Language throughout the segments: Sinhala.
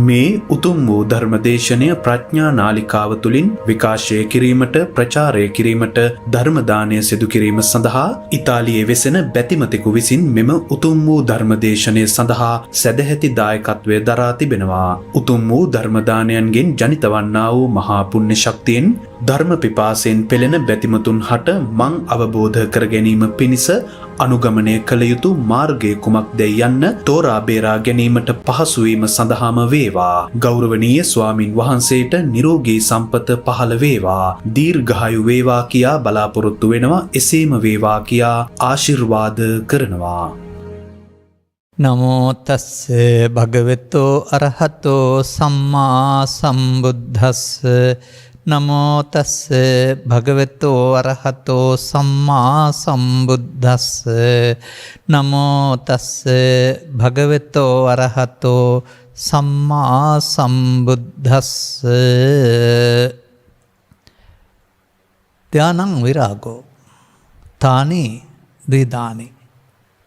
මේ උතුම් වූ ධර්මදේශනය ප්‍රඥා නාලිකාව තුළින් විකාශය කිරීමට ප්‍රචාරය කිරීමට ධර්ම දානය සිදු කිරීම සඳහා ඉතාලියේ වෙසෙන බැතිමතෙකු විසින් මෙම උතුම් වූ ධර්මදේශනය සඳහා සැදැහැති දායකත්වය දරා තිබෙනවා. උතුම් වූ ධර්ම දානයන්ගෙන් ජනිත වන්නා වූ මහා පුණ්‍ය ශක්තියෙන් ධර්ම පිපාසයෙන් පෙළෙන බැතිමතුන් හට මං අවබෝධ කර ගැනීම පිණිස අනුගමනය කළ යුතු මාර්ගය කුමක්දැයි යන්න තෝරා බේරා ගැනීමට පහසු වීම සඳහාම වේවා. ගෞරවනීය ස්වාමින් වහන්සේට නිරෝගී සම්පත පහළ වේවා. දීර්ඝායු වේවා කියා බලාපොරොත්තු වෙනවා. එසේම වේවා කියා ආශිර්වාද කරනවා. නමෝ තස්ස භගවතෝ අරහතෝ සම්මා සම්බුද්දස්ස නමෝ තස්ස භගවතෝ අරහතෝ සම්මා සම්බුද්දස්ස නමෝ තස්ස භගවතෝ අරහතෝ සම්මා සම්බුද්දස්ස ධානං විරාගෝ තානි ද්විදානි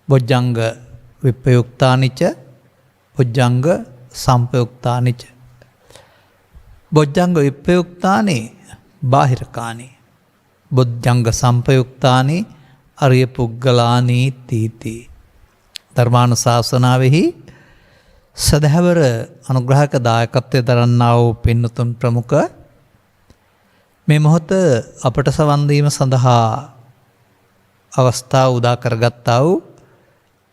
බොජ්ජංග විප්පයුක්තානිච බොජ්ජංග සම්පයුක්තානිච බොජ්ජංග විප්පයුක්තානි බාහිරකානි බොජ්ජංග සම්පයුක්තානි අරිය පුග්ගලානි තීති. ධර්මානුශාසනාවෙහි සදහැවර අනුග්‍රහක දායකත්වයේ දරන්නා වූ පින්නතුන් ප්‍රමුඛ මේ මොහොත අපට සවන් දීම සඳහා අවස්ථාව උදා කරගත්තා වූ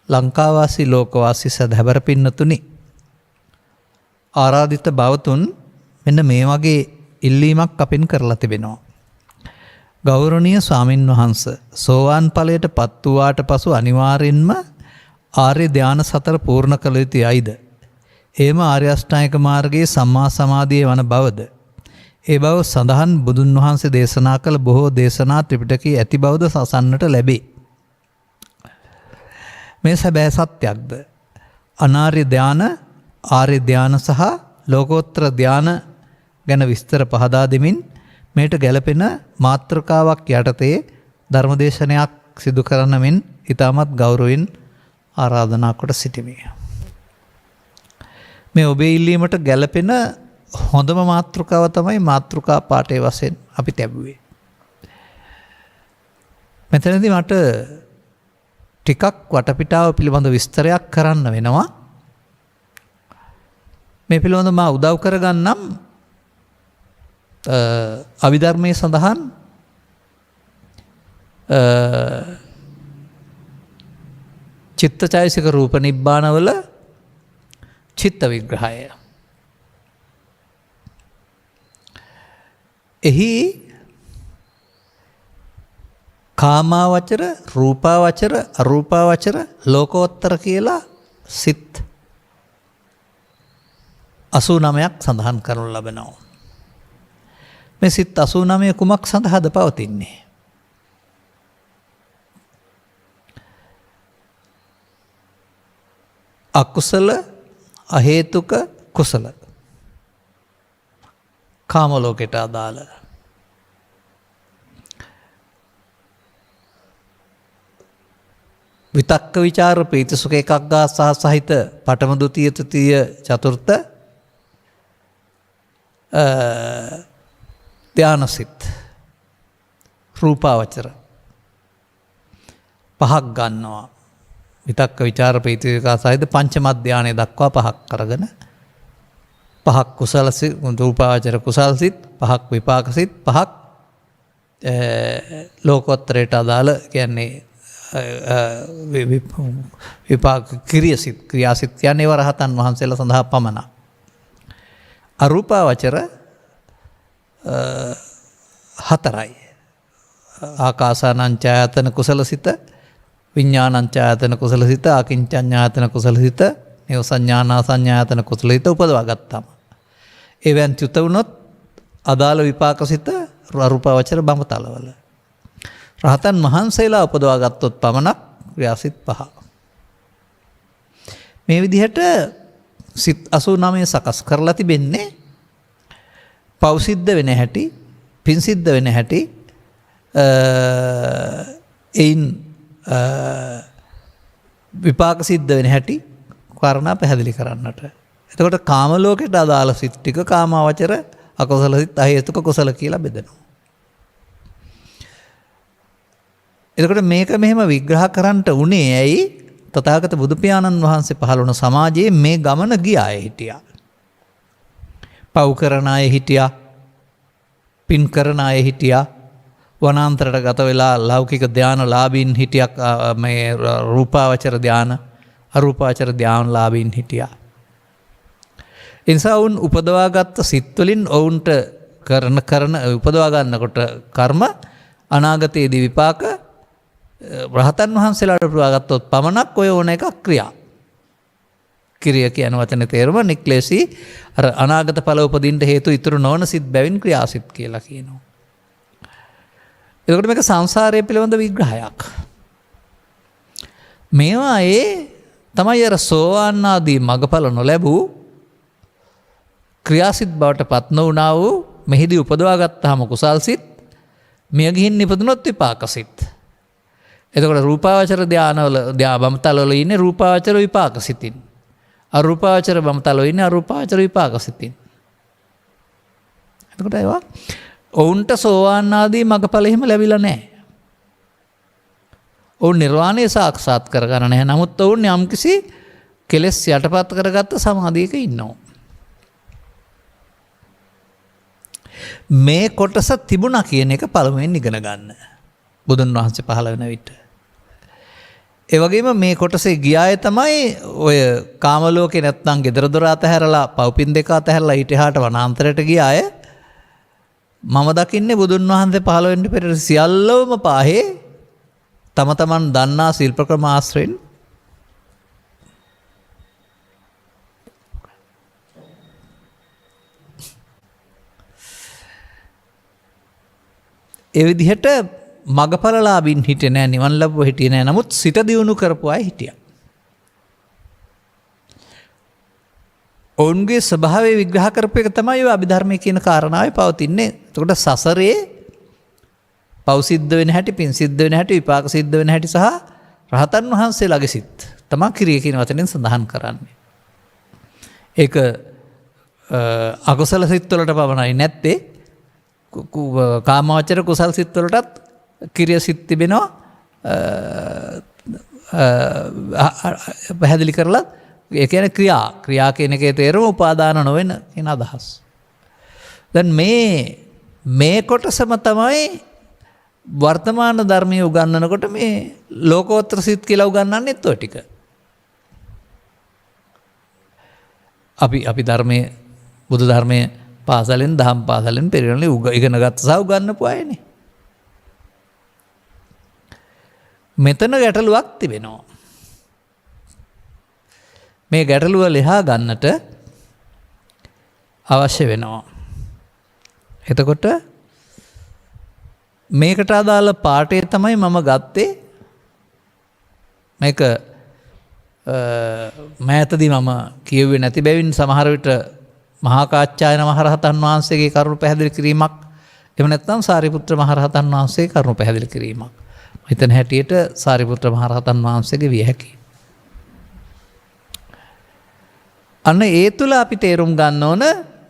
ලංකාවාසී ලෝකවාසී සදහැවර පින්නතුනි, ආරාධිත භවතුන් මෙන්න මේ වගේ ඉල්ලීමක් අපින් කරලා තිබෙනවා. ගෞරවනීය ස්වාමින් වහන්සේ සෝවාන් ඵලයට පත් වූාට පසු අනිවාර්යෙන්ම ආර්ය ධාන සතර පූර්ණ කළ යුතුයිද? එයම ආර්ය අෂ්ටාංගික මාර්ගයේ සම්මා සමාධියේ වන බවද? ඒ බව සඳහන් බුදුන් වහන්සේ දේශනා කළ බොහෝ දේශනා ත්‍රිපිටකයේ ඇති බවද සසන්නට ලැබේ. මේ සැබෑ සත්‍යක්ද? අනාර්ය ධාන, ආර්ය ධාන සහ ලෝකෝත්තර ධාන ගැන විස්තර පහදා දෙමින් මේට ගැලපෙන මාතෘකාවක් යටතේ ධර්මදේශනයක් සිදු කරන මෙන් ඉතාමත් ගෞරවයෙන් ආරාධනා කොට සිටිමි. මේ ඔබේ ඉල්ලීමට ගැලපෙන හොඳම මාතෘකාව තමයි මාතෘකා පාඨයේ වශයෙන් අපි තැබුවේ. මෙතනදී මට ටිකක් වටපිටාව පිළිබඳ විස්තරයක් කරන්න වෙනවා. මේ පිළිබඳව මා උදව් කරගන්නම් අභිධර්මයේ සඳහන් චිත්තචෛසික රූප නිබ්බානවල චිත්ත විග්‍රහය. එහි කාමාවචර, රූපාවචර, අරූපාවචර, ලෝකෝත්තර කියලා සිත් 89ක් සඳහන් කරනු ලබනවා. මේ සිත් 89 කුමක් සඳහාද පවතින්නේ? අකුසල, අහේතුක, කුසල. කාම ලෝකයට අදාළ. විතක්ක විචාර ප්‍රීති සුඛ ඒකාග්‍රතාව සහිත පඨම ද්විතීය තෘතීය චතුර්ථ ධානසිත රූපාවචර පහක් ගන්නවා. විතක්ක විචාර ප්‍රීති සුඛ සහිත පංචම ධානය දක්වා පහක් කරගෙන පහක් කුසල සිත්, රූපාවචර කුසල සිත්, පහක් විපාක සිත්, පහක් ලෝකෝත්තරයට අදාළ කියන්නේ විපාක ක්‍රියාසිත, ක්‍රියාසිත කියන්නේ වරහතන් වහන්සේලා සඳහා පමණක්. අරූපාවචර හතරයි. ආකාසානංචායතන කුසලසිත, විඥානංචායතන කුසලසිත, අකින්චඤ්ඤායතන කුසලසිත, නේව සංඥානාසඤ්ඤායතන කුසලසිත උපදවා ගත්තාම ඒවෙන් චුත වුණොත් අදාළ විපාකසිත අරූපාවචර බඹතලවල. රහතන් වහන්සේලා උපදවා ගත්තොත් පමණක් ක්‍රියාසිත 5. මේ විදිහට සිත් 89 සකස් කරලා තිබෙන්නේ පව් සිද්ධ වෙන හැටි, පින් සිද්ධ වෙන හැටි, එයින් විපාක සිද්ධ වෙන හැටි කාරණා පැහැදිලි කරන්නට. එතකොට කාම ලෝකයට අදාළ සිත් ටික කාමාවචර අකුසල සිත් අහේතුක කුසල කියලා බෙදෙනවා. එතකොට මේක මෙහෙම විග්‍රහ කරන්නට උනේ ඇයි? තථාගත බුදු පියාණන් වහන්සේ පහළ වුණ සමාජයේ මේ ගමන ගිය අය හිටියා. පව් කරන අය හිටියා. පින් කරන අය හිටියා. වනාන්තරයට ගත වෙලා ලෞකික ධානලාභීන් හිටියක් මේ රූපාවචර ධාන අරූපාවචර ධානලාභීන් හිටියා. එනිසා වුන් උපදවාගත්ත සිත් වලින් ඔවුන්ට කරන උපදවා ගන්නකොට කර්ම අනාගතයේදී විපාක රහතන් වහන්සේලාට උපදවාගත්තොත් පමණක් ඔය ඕන එකක් ක්‍රියා. ක්‍රියා කියන වචනේ තේරුම නික්ලේශී අර අනාගත ඵල උපදින්න හේතු ඉතුරු නොවන සිත් බැවින් ක්‍රියාසිත කියලා කියනවා. එතකොට මේක සංසාරය පිළිබඳ විග්‍රහයක්. මේවා තමයි අර සෝවාන් ආදී මගඵල නොලැබූ ක්‍රියාසිත බවට පත් නොවුණා වූ මෙහිදී උපදවා ගත්තාම කුසල් සිත් මිය ගිහින් ඉපදුනොත් විපාක සිත්. එතකොට රූපාවචර ධානවල බඹතල වල ඉන්නේ රූපාවචර විපාක සිතින්. අරූපාවචර බඹතල වල ඉන්නේ අරූපාවචර විපාක සිතින්. එතකොට ඒවා ඔවුන්ට සෝවාන් ආදී මගඵල එහෙම ලැබිලා නැහැ. ඔවුන් නිර්වාණය සාක්ෂාත් කරගන්න නැහැ. නමුත් ඔවුන් යම්කිසි කෙලෙස් යටපත් කරගත්ත සමාධියක ඉන්නවා. මේ කොටස තිබුණා කියන එක පළමුවෙන් ඉගෙන ගන්න. බුදුන් වහන්සේ පහළ වෙන විට. ඒ වගේම මේ කොටසේ ගියාය තමයි ඔය කාම ලෝකේ නැත්නම් gedara dora අතහැරලා පව්පින් දෙක අතහැරලා ඊට එහාට වනාන්තරයට ගියාය. මම දකින්නේ බුදුන් වහන්සේ පහළ වෙන්න පෙර සියල්ලම පාහේ තම තමන් දන්නා ශිල්ප ක්‍රම ආශ්‍රයෙන් ඒ විදිහට මගඵලලාභින් හිටියේ නෑ, නිවන් ලැබුව හිටියේ නෑ. නමුත් සිත දියුණු කරපු අය හිටියා. ඔවුන්ගේ ස්වභාවය විග්‍රහ කරපු එක තමයි ඔය අභිධර්මයේ කියන කාරණාවේ පවතින්නේ. එතකොට සසරේ පව් සිද්ධ වෙන හැටි, පින් සිද්ධ වෙන හැටි, විපාක සිද්ධ වෙන හැටි සහ රහතන් වහන්සේලාගේ සිත් තමයි ක්‍රියා කියන වචනෙන් සඳහන් කරන්නේ. ඒක අකුසල සිත් වලට පමණයි නැත්තේ කාමාවචර කුසල් සිත් වලටත් ක්‍රියා සිත් තිබෙනවා. පැහැදිලි කරලා ඒ කියන්නේ ක්‍රියා කියන එකේ තේරුම උපාදාන නොවන කියන අදහස්. දැන් මේ කොටසම තමයි වර්තමාන ධර්මයේ උගන්වනකොට මේ ලෝකෝත්තර සිත් කියලා උගන්වන්නේත් ඔය ටික. අපි ධර්මයේ බුදු ධර්මයේ පාසලෙන් දහම් පාසලෙන් පෙරණලි ඉගෙන ගත්ත සහ උගන්වපු අයනේ. මෙතන ගැටලුවක් තිබෙනවා. මේ ගැටලුව ලියා ගන්නට අවශ්‍ය වෙනවා. එතකොට මේකට අදාළ පාඩේ තමයි මම ගත්තේ. මේක මෑතදී මම කියුවේ නැති බැවින් සමහර විට මහා කාච්චායන මහරහතන් වහන්සේගේ කරුණු පැහැදිලි කිරීමක්, එහෙම නැත්නම් සාරිපුත්‍ර මහරහතන් වහන්සේගේ කරුණු පැහැදිලි කිරීමක්. හිතන හැටියට සාරිපුත්‍ර මහරහතන් වහන්සේගේ විය හැකියි. අන්න ඒ තුල අපි තේරුම් ගන්න ඕන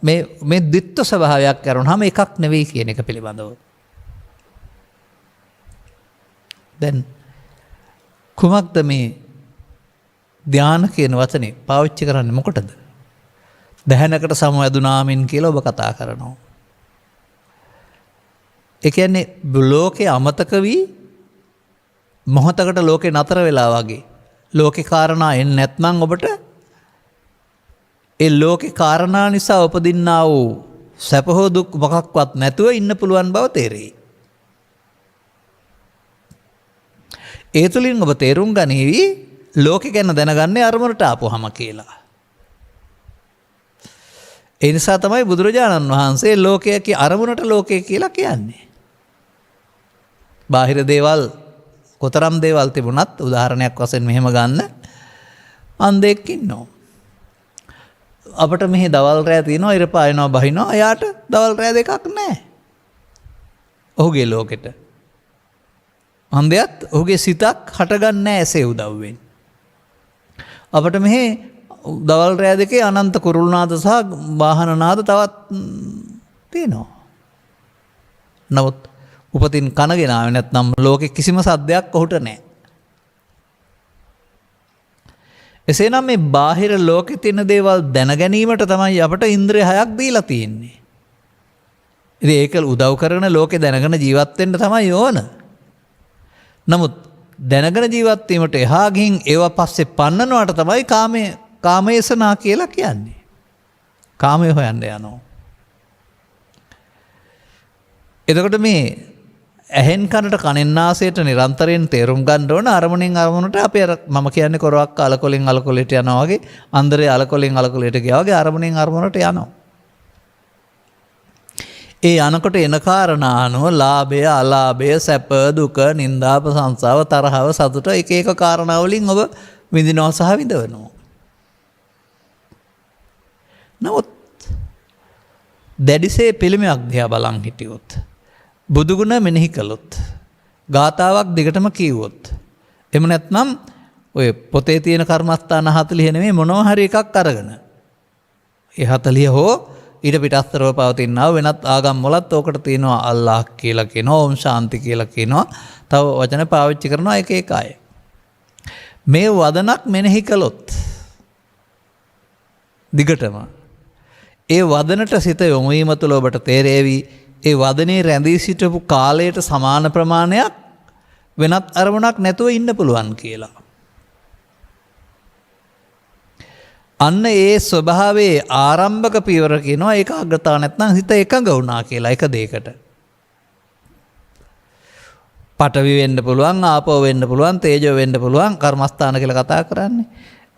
මේ ද්විත්ව ස්වභාවයක් කරනවාම එකක් නෙවෙයි කියන එක පිළිබඳව. දැන් කුමක්ද මේ ධාන කියන වචනේ පාවිච්චි කරන්නේ මොකටද? දැහැනකට සමවැදුනාමින් කියලා ඔබ කතා කරනවා. ඒ කියන්නේ ලෝකේ අමතක වී මොහතකට ලෝකේ නතර වෙලා වගේ. ලෝකේ කාරණා එන්නේ නැත්නම් ඔබට ඒ ලෝකේ කාරණා නිසා උපදින්නා වූ සැප හෝ දුක් මොකක්වත් නැතුව ඉන්න පුළුවන් බව තේරෙයි. ඒ තුලින් ඔබ තේරුම් ගනිවි ලෝකේ ගැන දැනගන්නේ අරමුණට ආපුවම කියලා. ඒ නිසා තමයි බුදුරජාණන් වහන්සේ ලෝකයේ අරමුණට ලෝකය කියලා කියන්නේ. බාහිර දේවල් කොතරම් දේවල් තිබුණත් උදාහරණයක් වශයෙන් මෙහෙම ගන්න අන්ධෙක් ඉන්නවා. අපිට මෙහි දවල් රැය තියෙනවා, ඉර පායනවා, බහිනවා. එයාට දවල් රැය දෙකක් නැහැ. ඔහුගේ ලෝකෙට. අන්ධයත් ඔහුගේ සිතක් හටගන්නේ නැහැ එසේ උදව්වෙන්. අපිට මෙහි දවල් රෑ දෙකේ අනන්ත කුරුළුනාද සහ වාහනනාද තවත් තියෙනවා. නමුත් උපතින් කනගෙනාව නැත්නම් ලෝකෙ කිසිම සද්දයක් ඔහුට නැහැ. එසේනම් මේ බාහිර ලෝකෙ තියෙන දේවල් දැනගැනීමට තමයි අපට ඉන්ද්‍රිය 6ක් දීලා තියෙන්නේ. ඉතින් ඒක උදව් කරගෙන ලෝකෙ දැනගෙන ජීවත් වෙන්න තමයි ඕන. නමුත් දැනගෙන ජීවත් වීමට එහා ගින් ඒවා පස්සේ පන්නනවට තමයි කාමේසනා කියලා කියන්නේ. කාමයේ හොයන්න යනවා. එතකොට මේ ඇහෙන් කනට කනෙන් නාසයට නිරන්තරයෙන් තේරුම් ගන්න ඕන අරමුණෙන් අරමුණට අපි අර මම කියන්නේ කොරවක් අලකොලෙන් අලකොලට යනවා වගේ අන්දරේ අලකොලෙන් අලකොලට ගියා වගේ අරමුණෙන් අරමුණට යනවා. ඒ යනකොට එන කාරණා අනුව ලාභය අලාභය සැප දුක නිന്ദා ප්‍රශංසාව තරහව සතුට එක එක කාරණා වලින් ඔබ විඳිනවා සහ විඳවනවා. නමුත් දැඩිසේ පිළිමයක් දිහා බලන් හිටියොත් බුදුගුණ මෙනෙහි කළොත් ගාතාවක් දිගටම කියවොත් එහෙම නැත්නම් ඔය පොතේ තියෙන කර්මස්ථාන 40 නෙමෙයි මොනවා හරි එකක් අරගෙන ඒ 40 හෝ ඊට පිටස්තරව පවතිනා වෙනත් ආගම් වලත් ඕකට තියෙනවා අල්ලාහ් කියලා කියනවා ඕම් ශාන්ති කියලා කියනවා තව වචන පාවිච්චි කරනවා එක එක අය මේ වදනක් මෙනෙහි කළොත් දිගටම ඒ වදනට සිත යොමු වීම තුළ ඔබට තේරෙවි ඒ වදනේ රැඳී සිටපු කාලයට සමාන ප්‍රමාණයක් වෙනත් අරමුණක් නැතුව ඉන්න පුළුවන් කියලා. අන්න ඒ ස්වභාවයේ ආරම්භක පියවර කියනවා ඒකාග්‍රතාව නැත්නම් හිත එකඟ වුණා කියලා එක දෙයකට. පඨවි වෙන්න පුළුවන් ආපෝ වෙන්න පුළුවන් තේජෝ වෙන්න පුළුවන් කර්මස්ථාන කියලා කතා කරන්නේ.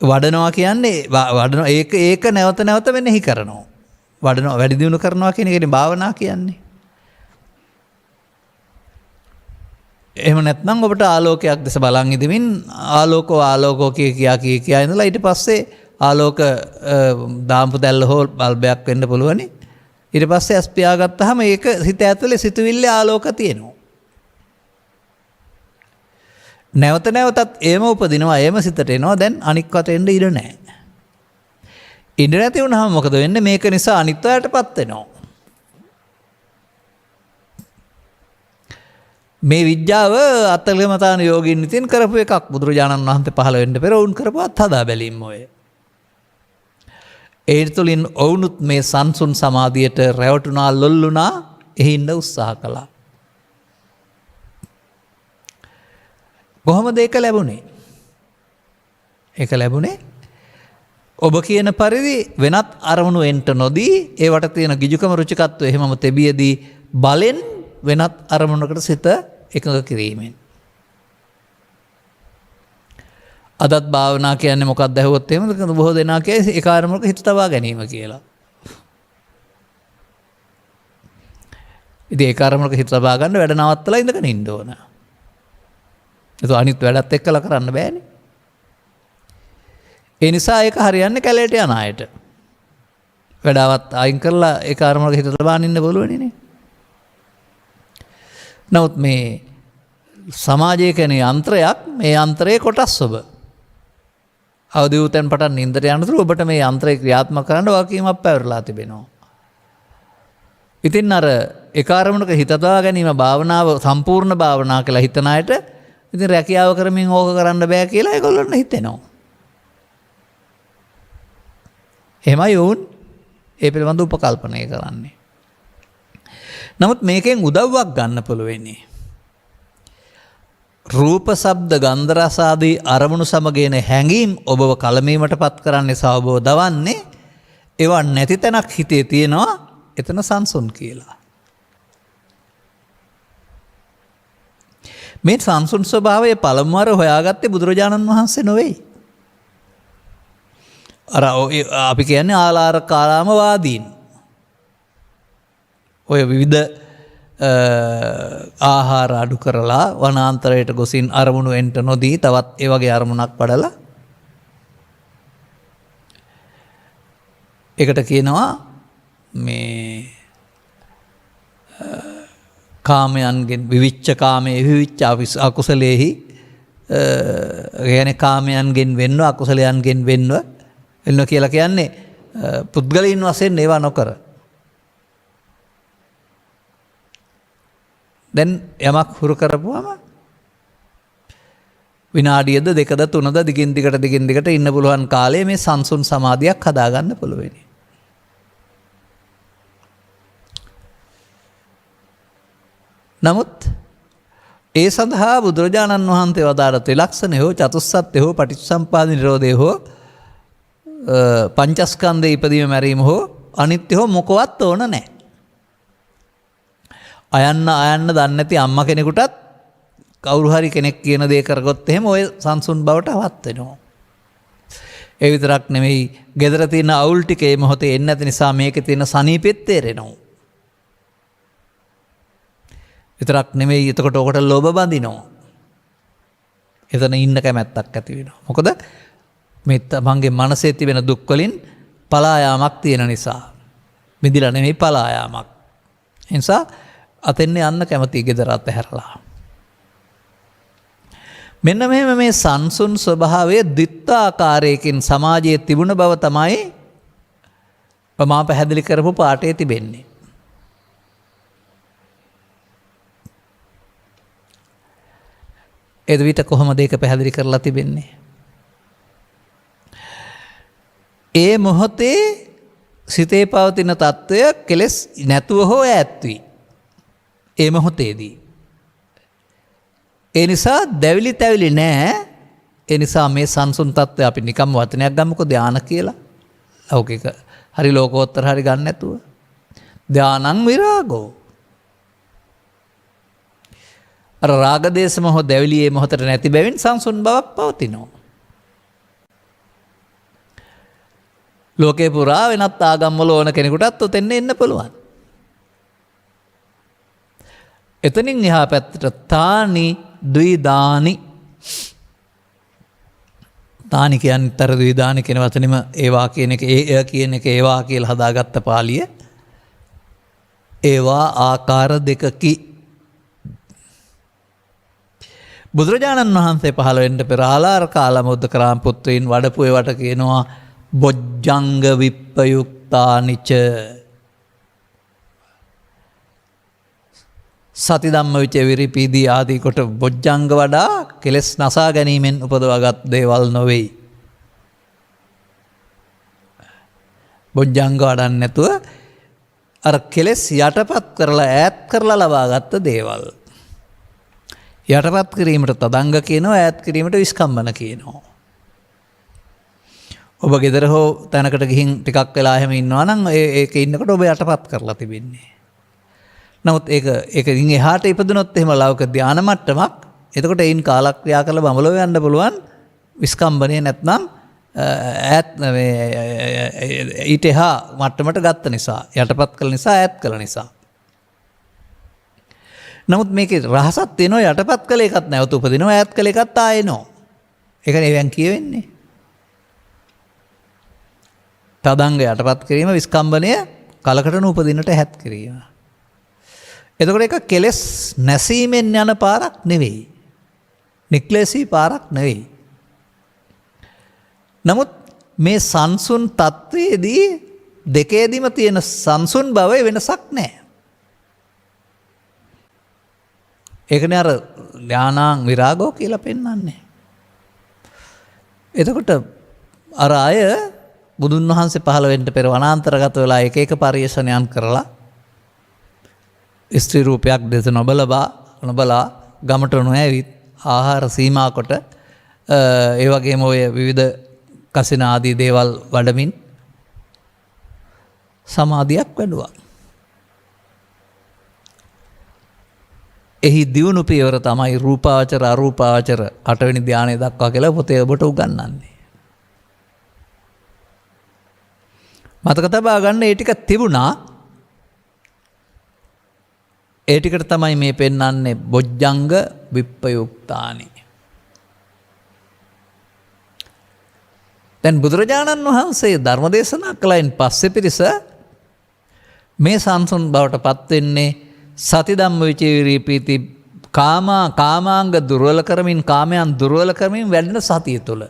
වඩනවා කියන්නේ වඩනවා ඒක නැවත නැවත වෙනෙහි කරනවා. වඩනවා වැඩි දියුණු කරනවා කියන එකනේ භාවනා කියන්නේ. එහෙම නැත්නම් ඔබට ආලෝකයක් දැස බලන් ඉදමින් ආලෝකෝ කියා ඉඳලා ඊට පස්සේ ආලෝක දාම්පු දැල්ල හෝ බල්බයක් වෙන්න පුළුවනි. ඊට පස්සේ ඇස් පියාගත්තාම ඒක හිත ඇතුලේ සිතුවිල්ලේ ආලෝක තියෙනවා. නැවත නැවතත් ඒම උපදිනවා ඒම සිතට එනවා දැන් අනික් වට එන්න ඉඩ නැහැ. ඉඩ නැති වුණාම මොකද වෙන්නේ මේක නිසා අනිත් අයටපත් වෙනවා. මේ විද්‍යාව අත්කලමතාන යෝගීන් විසින් කරපු එකක් බුදුරජාණන් වහන්සේ පහළ වෙන්න පෙර වුන් කරපු අත්හදා බැලීම ඔය. ඒ තුළින් ඔවුනුත් මේ සංසුන් සමාධියට රැවටුණා ලොල්ලුණා එහි ඉන්න උත්සාහ කළා. කොහොමද ඒක ලැබුණේ? ඒක ලැබුණේ ඔබ කියන පරිදි වෙනත් අරමුණු එන්ට නොදී ඒවට තියෙන ගිජුකම රුචිකත්වය එහෙමම තෙබියදී බලෙන් වෙනත් අරමුණකට සිත එකඟ කිරීමෙන්. අදත් භාවනා කියන්නේ මොකක්ද ඇහුවොත් එහෙම බොහෝ දෙනා කියන්නේ ඒ අරමුණක හිත තබා ගැනීම කියලා. ඉතින් ඒ අරමුණක හිත තබා ගන්න වැඩ නවත්තලා ඉඳගෙන ඉන්න ඕන. ඒක අනිත් වැඩත් එක්කලා කරන්න බෑනේ. ඒ නිසා ඒක හරියන්නේ කැලේට යන අයට. වැඩවත් අයින් කරලා ඒ අරමුණක හිත තබාගෙන ඉන්න බලවන්නේ නේ. නමුත් මේ සමාජයේ කෙන යන්ත්‍රයක් මේ යන්ත්‍රයේ කොටස් ඔබ අවදි වූ තැන් පටන් නින්දට යනතුරු ඔබට මේ යන්ත්‍රය ක්‍රියාත්මක කරන්න වගකීමක් පැවරලා තිබෙනවා. ඉතින් අර එක අරමුණක හිත තබා ගැනීම භාවනාව සම්පූර්ණ භාවනා කියලා හිතන අයට ඉතින් රැකියාව කරමින් ඕක කරන්න බෑ කියලා ඒගොල්ලොන්ට හිතෙනවා. එහෙමයි වුන් ඒ පිළිබඳ උපකල්පනය කරන්නේ. නමුත් මේකෙන් උදව්වක් ගන්න පුළුවන්නේ. රූප ශබ්ද ගන්ධ රස ආදී අරමුණු සමගේන හැඟීම් ඔබව කලමීමට පත් කරන්නේ සවබව දවන්නේ ඒවා නැති තැනක් හිතේ තියෙනවා එතන සංසුන් කියලා. මේ සංසුන් ස්වභාවය පළමුවර හොයාගත්තේ බුදුරජාණන් වහන්සේ නොවේ. අර අපි කියන්නේ ආලාර කාලාමවාදීන්. ඔය විවිධ ආහාර අඩු කරලා වනාන්තරයට ගොසින් අරමුණු එන්ට නොදී තවත් ඒ වගේ අරමුණක් වඩලා ඒකට කියනවා මේ කාමයන්ගෙන් විවිච්ච කාමයේ විවිච්ච අකුසලයේහි කියන්නේ කාමයන්ගෙන් වෙන්ව අකුසලයන්ගෙන් වෙන්ව එන්න කියලා කියන්නේ පුද්ගලයන් වශයෙන් ඒවා නොකර. දැන් යමක් හුරු කරපුවම විනාඩියද දෙකද තුනද දිගින් දිගට ඉන්න පුළුවන් කාලේ මේ සංසුන් සමාධියක් හදාගන්න පුළුවනි. නමුත් ඒ සඳහා බුදුරජාණන් වහන්සේ වදාළ ත්‍රිලක්ෂණය හෝ චතුස්සත්ත්‍ය හෝ පටිච්චසමුප්පාද නිරෝධය හෝ පංචස්කන්ධයේ ඉපදීම මැරීම හෝ අනිත්‍ය හෝ මොකවත් ඕන නැහැ. අයන්න දන්නේ නැති අම්මා කෙනෙකුටත් කවුරු හරි කෙනෙක් කියන දේ කරගොත් එහෙම ඔය සංසුන් බවට හවත් වෙනවා. ඒ විතරක් නෙමෙයි gedara තියෙන අවුල් ටික මේ මොහොතේ එන්නේ නැති නිසා මේකේ තියෙන සනීපෙත් තේරෙනවා. විතරක් නෙමෙයි එතකොට ඔකට ලෝභ බඳිනවා. එතන ඉන්න කැමැත්තක් ඇති වෙනවා. මොකද මේ තමන්ගේ මනසේ තිබෙන දුක් වලින් පලා යාමක් තියෙන නිසා. මිදිලා නෙමෙයි පලා යාමක්. ඒ නිසා අතෙන්නේ යන්න කැමති gedara අතහැරලා. මෙන්න මෙහෙම මේ සංසුන් ස්වභාවයේ ද්විත්වාකාරයකින් සමාජයේ තිබුණ බව තමයි මම පැහැදිලි කරපු පාඩේ තිබෙන්නේ. ඒ විදිහට කොහොමද ඒක පැහැදිලි කරලා තිබෙන්නේ? ඒ මොහොතේ සිතේ පවතින తত্ত্বය කෙලස් නැතුව හෝ ඈත් වී ඒ මොහොතේදී ඒ නිසා දැවිලි තැවිලි නෑ. ඒ නිසා මේ සංසුන් తত্ত্বය අපි නිකම් වචනයක් ගමුකෝ ධාන කියලා. ලෞකික හරි ලෝකෝත්තර හරි ගන්න නැතුව. ධානං විරාගෝ. අර රාග දේශ මොහ දැවිලි මේ මොහොතට නැති බැවින් සංසුන් බවක් පවතිනවා. ලෝකේ පුරා වෙනත් ආගම්වල ඕන කෙනෙකුටත් ඔතෙන් එන්න පුළුවන්. එතනින් එහා පැත්තට තානි ද්විදානි තානි කියන්නේ තර ද්විදානි කියන වචනෙම ඒවා කියන එක ඒ කියන එක ඒවා කියලා හදාගත්ත පාළිය. ඒවා ආකාර දෙකකි. බුදුරජාණන් වහන්සේ පහළ වෙන්න පෙර ආලාර කාලමොද්ද කරාම පුත්‍රයන් වඩපු ඒවට කියනවා බොජ්ජංග විප්පයුක්තානිච. සති ධම්ම විචේ විරිපීදී ආදී කොට බොජ්ජංග වඩා කෙලස් නසා ගැනීමෙන් උපදවාගත් දේවල් නොවේ. බොජ්ජංග වඩන්නේ නැතුව අර කෙලස් යටපත් කරලා ඈත් කරලා ලබාගත් දේවල්. යටපත් කිරීමට තදංග කියනවා, ඈත් කිරීමට විස්කම්බන කියනවා. ඔබ ගෙදර හෝ තැනකට ගිහින් ටිකක් වෙලා එහෙම ඉන්නවා නම් ඒක ඉන්නකොට ඔබ යටපත් කරලා තිබෙන්නේ. නමුත් ඒකින් එහාට ඉපදුනොත් එහෙම ලෞකික ධානා මට්ටමක්. එතකොට ඒන් කාලක්‍රියා කරලා බඹලෝ යන්න පුළුවන්. විස්කම්බනේ නැත්නම් ඈත් ඊට එහා මට්ටමට ගත්ත නිසා, යටපත් කළ නිසා, ඈත් කළ නිසා. නමුත් මේකේ රහසක් තියෙනවා. යටපත් කළ එකත් නැවත උපදිනවා, ඈත් කළ එකත් ආයෙනවා. ඒකනේ එවෙන් කියවෙන්නේ. තදංග යටපත් කිරීම, විස්කම්බනය කලකට නූපදින්නට හැත් කිරීම. එතකොට ඒක කෙලස් නැසීමෙන් යන පාරක් නෙවෙයි. නික්ලේශී පාරක් නෙවෙයි. නමුත් මේ සංසුන් තත්වයේදී දෙකේදීම තියෙන සංසුන් බවේ වෙනසක් නැහැ. ඒකනේ අර ඥානාං විරාගෝ කියලා පෙන්වන්නේ. එතකොට අර අය බුදුන් වහන්සේ පහළ වෙන්න පෙර වනාන්තරගත වෙලා එක එක පරිශ්‍රණයන් කරලා ස්ත්‍රී රූපයක් දෙස නොබලා ගමට නොඇවිත් ආහාර සීමා කොට ඒ වගේම ඔය විවිධ කසින ආදී දේවල් වඩමින් සමාධියක් වැඩුවා. එහි දියුණු පියවර තමයි රූපාවචර අරූපාවචර 8 වෙනි ධානය දක්වා කියලා පොතේ ඔබට උගන්වන්නේ. මතක තබා ගන්න ඒ ටික තිබුණා. ඒ ටිකට තමයි මේ පෙන්වන්නේ බොජ්ජංග විප්පයුක්තානි. දැන් බුදුරජාණන් වහන්සේ ධර්ම දේශනා කළයින් පස්සේ පිරිස මේ සංසුන් බවට පත් වෙන්නේ සති ධම්ම විචේ විරිපීති කාමාංග දුර්වල කරමින්, කාමයන් දුර්වල කරමින් වැඩෙන සතිය තුළ.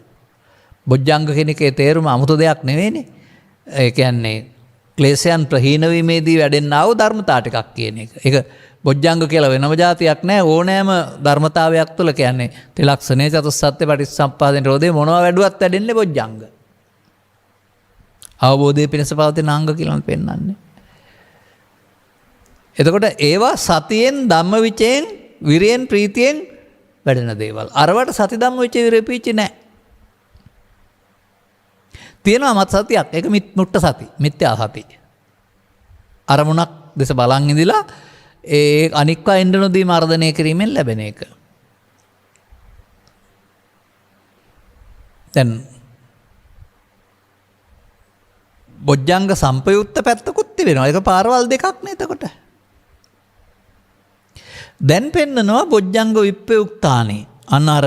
බොජ්ජංග කියන එකේ තේරුම 아무තු දෙයක් නෙවෙයිනේ. ඒ කියන්නේ ක්ලේශයන් ප්‍රහීන වීමේදී වැඩෙන්නා වූ ධර්මතා ටිකක් කියන එක. ඒක බොජ්ජංග කියලා වෙනම જાතියක් නැහැ. ඕනෑම ධර්මතාවයක් තුළ කියන්නේ ත්‍රිලක්ෂණේ චතුස්සත්ත්‍ය පටිච්චසමුප්පාද නිරෝධේ මොනවා වැඩුවත් වැඩෙන්නේ බොජ්ජංග. අවබෝධයේ පිණිස පවතින අංග කියලා පෙන්නන්නේ. එතකොට ඒවා සතියෙන් ධම්මවිචයෙන් විරයෙන් ප්‍රීතියෙන් වැඩෙන දේවල්. අරවට සති ධම්මවිචය විරය ප්‍රීති නැහැ. තියෙනවා මත් සතියක්. ඒක මුට්ට සති, මිත්‍යා සති. අරමුණක් දෙස බලන් ඉඳලා ඒ අනික්වා එන්න නොදී මර්ධනය කිරීමෙන් ලැබෙන එක. දැන් බොජ්ජංග සම්පයුක්ත පැත්තකුත් තිබෙනවා. ඒක පාරවල් දෙකක් නේ එතකොට. දැන් පෙන්නනවා බොජ්ජංග විප්‍රයුක්තානේ. අන්න අර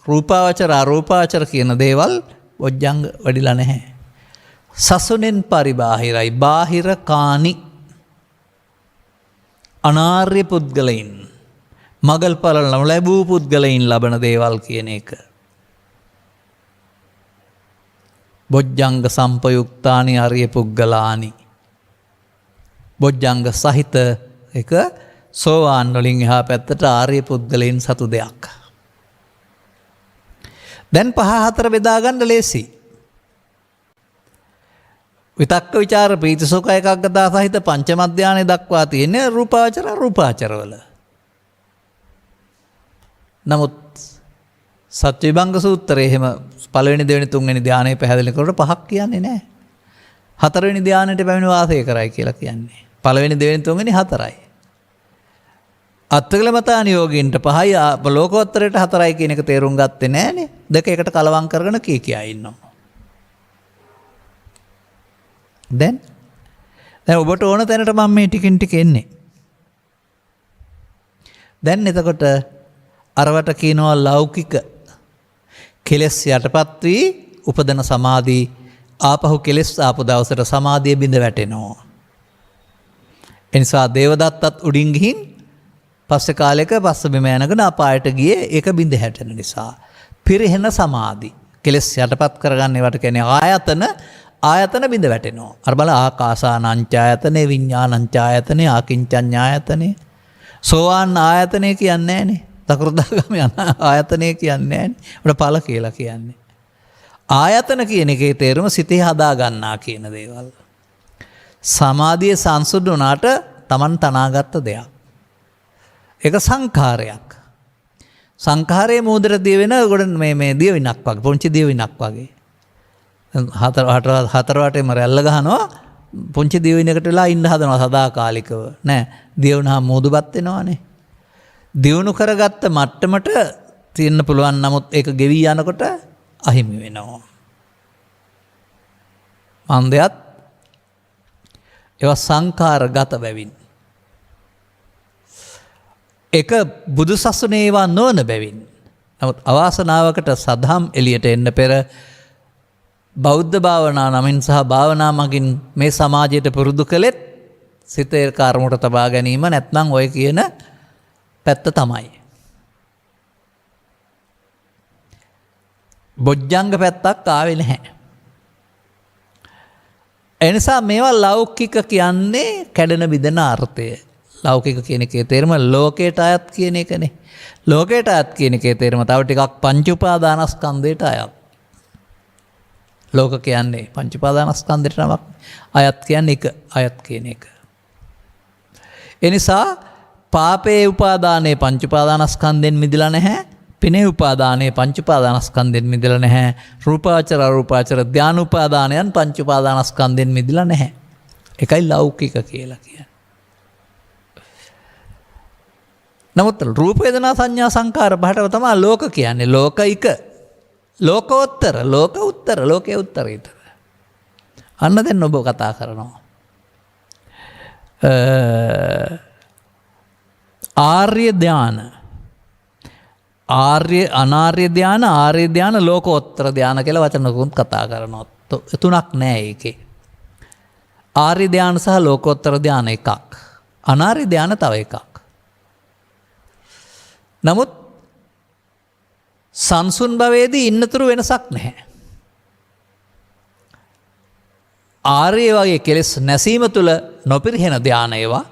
රූපාවචර අරූපාවචර කියන දේවල් බොජ්ජංග වැඩිලා නැහැ. සසුනෙන් පරිබාහිරයි. බාහිර කානි අනාර්ය පුද්ගලයින් මගල් ඵල ලැබූ පුද්ගලයින් ලබන දේවල් කියන එක. බොජ්ජංග සම්පයුක්තානි ආර්ය පුද්ගලානි. බොජ්ජංග සහිත එක සෝවාන් වලින් එහා පැත්තට ආර්ය පුද්ගලයන් සතු දෙයක්. දැන් 5-4 බෙදා ගන්න ලේසි. විතක්ක ਵਿਚාර ප්‍රීති සුඛ ඒකාග්‍රතාව සහිත පංචම ධානය දක්වා තියෙන රූපාවචර අරූපාවචර වල. නමුත් සත්‍යවිභංග සූත්‍රයේ එහෙම පළවෙනි දෙවෙනි තුන්වෙනි ධානයේ පැහැදිලි කරලා 5ක් කියන්නේ නැහැ. 4 වෙනි ධානයට පැමිණ වාසය කරයි කියලා කියන්නේ. පළවෙනි දෙවෙනි තුන්වෙනි 4යි. අත්කලමතාන යෝගීන්ට 5යි ලෝකෝත්තරයට 4යි කියන එක තේරුම් ගත්තේ නැහනේ. දෙක එකට කලවම් කරගෙන කියා ඉන්නවා. දැන් ඔබට ඕන තැනට මම මේ ටිකින් ටික එන්නේ. දැන් එතකොට අරවට කියනවා ලෞකික කෙලෙස් යටපත් වී උපදන සමාධි ආපහු කෙලෙස් ආපු දවසට සමාධිය බිඳ වැටෙනවා. එනිසා දේවදත්තත් උඩින් ගිහින් පස්සේ කාලෙක පස්ස බිම යනගෙන අපායට ගියේ ඒක බිඳ හැටෙන නිසා. පිරිහෙන සමාධි කෙලෙස් යටපත් කරගන්න ඒවට කියන්නේ ආයතන බිඳ වැටෙනවා. අර බල ආකාසානංචායතනේ විඤ්ඤාණංචායතනේ ආකින්චඤ්ඤායතනේ සෝවාන් ආයතනේ කියන්නේ නැහනේ. සකෘදාගාමී ආයතනේ කියන්නේ නැහැ. උඩ ඵල කියලා කියන්නේ. ආයතන කියන එකේ තේරුම සිතේ හදා ගන්නා කියන දේවල්. සමාධිය සංසුද්ධ වුණාට Taman තනාගත්ත දෙයක්. ඒක සංඛාරයක්. සංඛාරයේ මූදර දිය වෙන ගොඩ මේ දියවිනක් වගේ පොන්චි දියවිනක් වගේ. හතර වටේම රැල්ල ගහනවා පොන්චි දියවිනකට වෙලා ඉන්න හදනවා සදාකාලිකව. නෑ දියවුනහම මූදුපත් වෙනවානේ. දියුණු කරගත්ත මට්ටමට තියෙන්න පුළුවන් නමුත් ඒක ගෙවි යනකොට අහිමි වෙනවා. මන්දයත් ඒවා සංඛාරගත බැවින්. එක බුදු සසුනේ ඒවා නොවන බැවින්. නමුත් අවාසනාවකට සදහම් එළියට එන්න පෙර බෞද්ධ භාවනා නමින් සහ භාවනා මගින් මේ සමාජයට පුරුදු කළෙත් සිතේ කර්මයට තබා ගැනීම නැත්නම් ඔය කියන පැත්ත තමයි. බොජ්ජංග පැත්තක් ආවේ නැහැ. එනිසා මේවා ලෞකික කියන්නේ කැඩෙන බිඳෙන අර්ථය. ලෞකික කියන එකේ තේරුම ලෝකයට අයත් කියන එකනේ. ලෝකයට අයත් කියන එකේ තේරුම තව ටිකක් පංච උපාදානස්කන්ධයට අයත්. ලෝක කියන්නේ පංච උපාදානස්කන්ධයට නමක්. අයත් කියන්නේ එක අයත් කියන එක. එනිසා පාපේ උපාදානයේ පංච උපාදානස්කන්ධෙන් මිදලා නැහැ. පිනේ උපාදානයේ පංච උපාදානස්කන්ධෙන් මිදලා නැහැ. රූපාවචර අරූපාවචර ධාන උපාදානයන් පංච උපාදානස්කන්ධෙන් මිදලා නැහැ. ඒකයි ලෞකික කියලා කියන්නේ. නමුත් රූප වේදනා සංඥා සංකාර බහටව තමයි ලෝක කියන්නේ. ලෝකයික ලෝකෝත්තර ලෝක උත්තර ලෝකයේ උත්තරීතර. අන්න දැන් ඔබ කතා කරනවා. ආර්ය ධාන ආර්ය අනාර්ය ධාන ආර්ය ධාන ලෝකෝත්තර ධාන කියලා වචනකුත් කතා කරනවා. තුනක් නෑ ඒකේ. ආර්ය ධාන සහ ලෝකෝත්තර ධාන එකක්. අනාර්ය ධාන තව එකක්. නමුත් සංසුන් භවයේදී ඉන්නතුරු වෙනසක් නැහැ. ආර්ය වගේ කෙලෙස් නැසීම තුළ නොපිරිහෙන ධාන ඒවා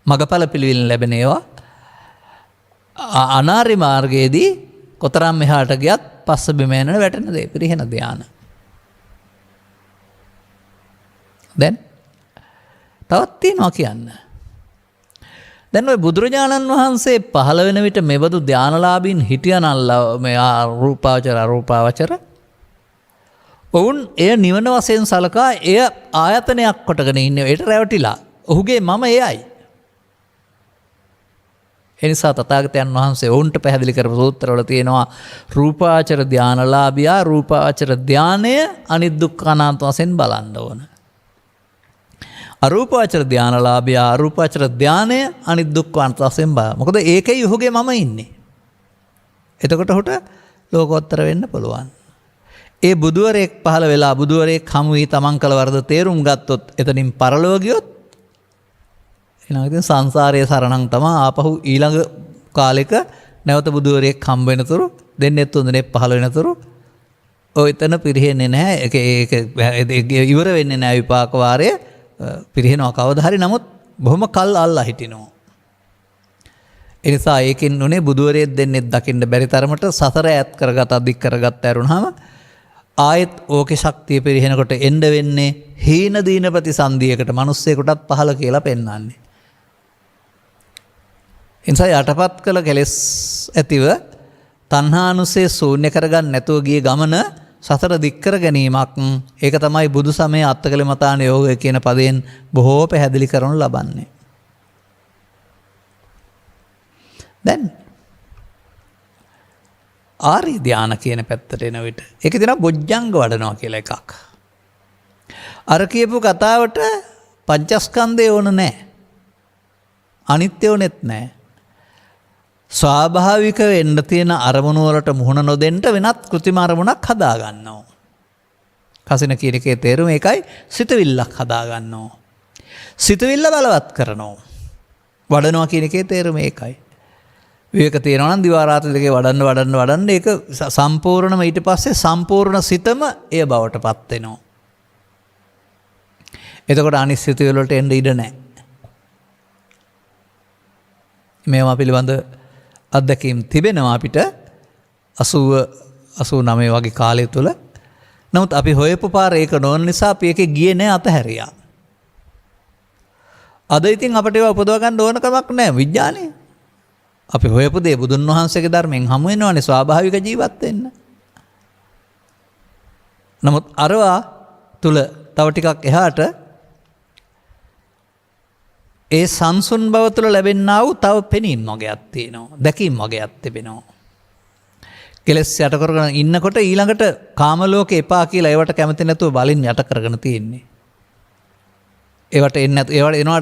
මගඵල පිළිවිලින් ලැබෙන ඒවා අනාර්ය මාර්ගයේදී කොතරම් මෙහාට ගියත් පස්ස බිම යන වැටෙන දේ පිරිහෙන ධාන. දැන් තවත් තියෙනවා කියන්න. දැන් ඔය බුදුරජාණන් වහන්සේ පහළ වෙන විට මෙබඳු ධානලාභීන් හිටියනල්ලා මේ රූපාවචර අරූපාවචර ඔවුන් එය නිවන වශයෙන් සලකා එය ආයතනයක් කොටගෙන ඉන්නේ. ඒට රැවටිලා. ඔහුගේ මම එයයි. එනිසා තථාගතයන් වහන්සේ ඔවුන්ට පැහැදිලි කරපු සූත්‍රවල තියෙනවා රූපාවචර ධානලාභියා රූපාවචර ධානය අනිදුක්ඛ අනාත්ම වශයෙන් බලන්න ඕන. අරූපාවචර ධානලාභියා අරූපාවචර ධානය අනිදුක්ඛ අනාත්ම වශයෙන් බලන්න. මොකද ඒකයි ඔහුගේ මම ඉන්නේ. එතකොට ඔහුට ලෝකෝත්තර වෙන්න පුළුවන්. ඒ බුදුවරයෙක් පහළ වෙලා බුදුවරයෙක් හමු වී තමන් කළ වරද තේරුම් ගත්තොත් එතනින් පරලොව ගියොත් ඊළඟ ඉතින් සංසාරයේ සරණම් තමයි ආපහු ඊළඟ කාලෙක නැවත බුදුවරයෙක් හම්බ වෙනතුරු දෙන්නේ තුන් දෙනෙක් පහළ වෙනතුරු ඔය එතන පිරෙන්නේ නැහැ. ඒක ඉවර වෙන්නේ නැහැ විපාක වාරය පිරෙනවා කවදා හරි. නමුත් බොහොම කල් අල්ලා හිටිනවා. ඒ නිසා ඒකෙන් උනේ බුදුවරයෙක් දෙන්නේ දකින්න බැරි තරමට සසර ඈත් කරගත අධික් කරගත්ත ඇරුණාම ආයෙත් ඕකේ ශක්තිය පිරිහෙනකොට එන්න වෙන්නේ හීන දීන ප්‍රතිසන්දියකට මිනිස්සෙකුටත් පහළ කියලා පෙන්වන්නේ. එනිසා යටපත් කළ කෙලෙස් ඇතිව තණ්හානුසය ශූන්‍ය කරගන්න නැතුව ගිය ගමන සතර දික් කර ගැනීමක්. ඒක තමයි බුදු සමයේ අත්තකලමතාන යෝගය කියන පදයෙන් බොහෝ පැහැදිලි කරනු ලබන්නේ. දැන් ආර්ය ධාන කියන පැත්තට එන විට ඒක දෙනවා බොජ්ජංග වඩනවා කියලා එකක්. අර කියපු කතාවට පංචස්කන්ධය ඕන නැහැ. අනිත්‍ය ඕනෙත් නැහැ. ස්වාභාවික වෙන්න තියෙන අරමුණු වලට මුහුණ නොදෙන්න වෙනත් කෘත්‍රිම අරමුණක් හදා ගන්නවා. කසින කියන එකේ තේරුම ඒකයි සිතවිල්ලක් හදා ගන්නවා. සිතවිල්ල බලවත් කරනවා. වඩනවා කියන එකේ තේරුම ඒකයි. විවේක තියෙනවා නම් දිවා රාත්‍රී දෙකේ වඩන්න ඒක සම්පූර්ණම ඊට පස්සේ සම්පූර්ණ සිතම එය බවට පත් වෙනවා. එතකොට අනිශ්චිතය වලට එන්න ඉඩ නැහැ. මේවා පිළිබඳ අත්දැකීම් තිබෙනවා අපිට 89 වගේ කාලය තුල. නමුත් අපි හොයපු පාර ඒක නොවන නිසා අපි ඒකේ ගියේ නැහැ, අතහැරියා. අද ඉතින් අපිට ඒවා උපදව ගන්න ඕන කමක් නැහැ විඥානේ. අපි හොයපු දේ බුදුන් වහන්සේගේ ධර්මයෙන් හමු වෙනවානේ ස්වාභාවික ජීවත් වෙන්න. නමුත් අරවා තුල තව ටිකක් එහාට ඒ සංසුන් බව තුළ ලැබෙන්නා වූ තව පෙනීම් වගේක් තියෙනවා. දැකීම් වගේක් තිබෙනවා. කෙලස් යට කරගෙන ඉන්නකොට ඊළඟට කාම ලෝකේ එපා කියලා ඒවට කැමති නැතුව බලින් යට කරගෙන තියෙන්නේ. ඒවට එන්නේ නැතු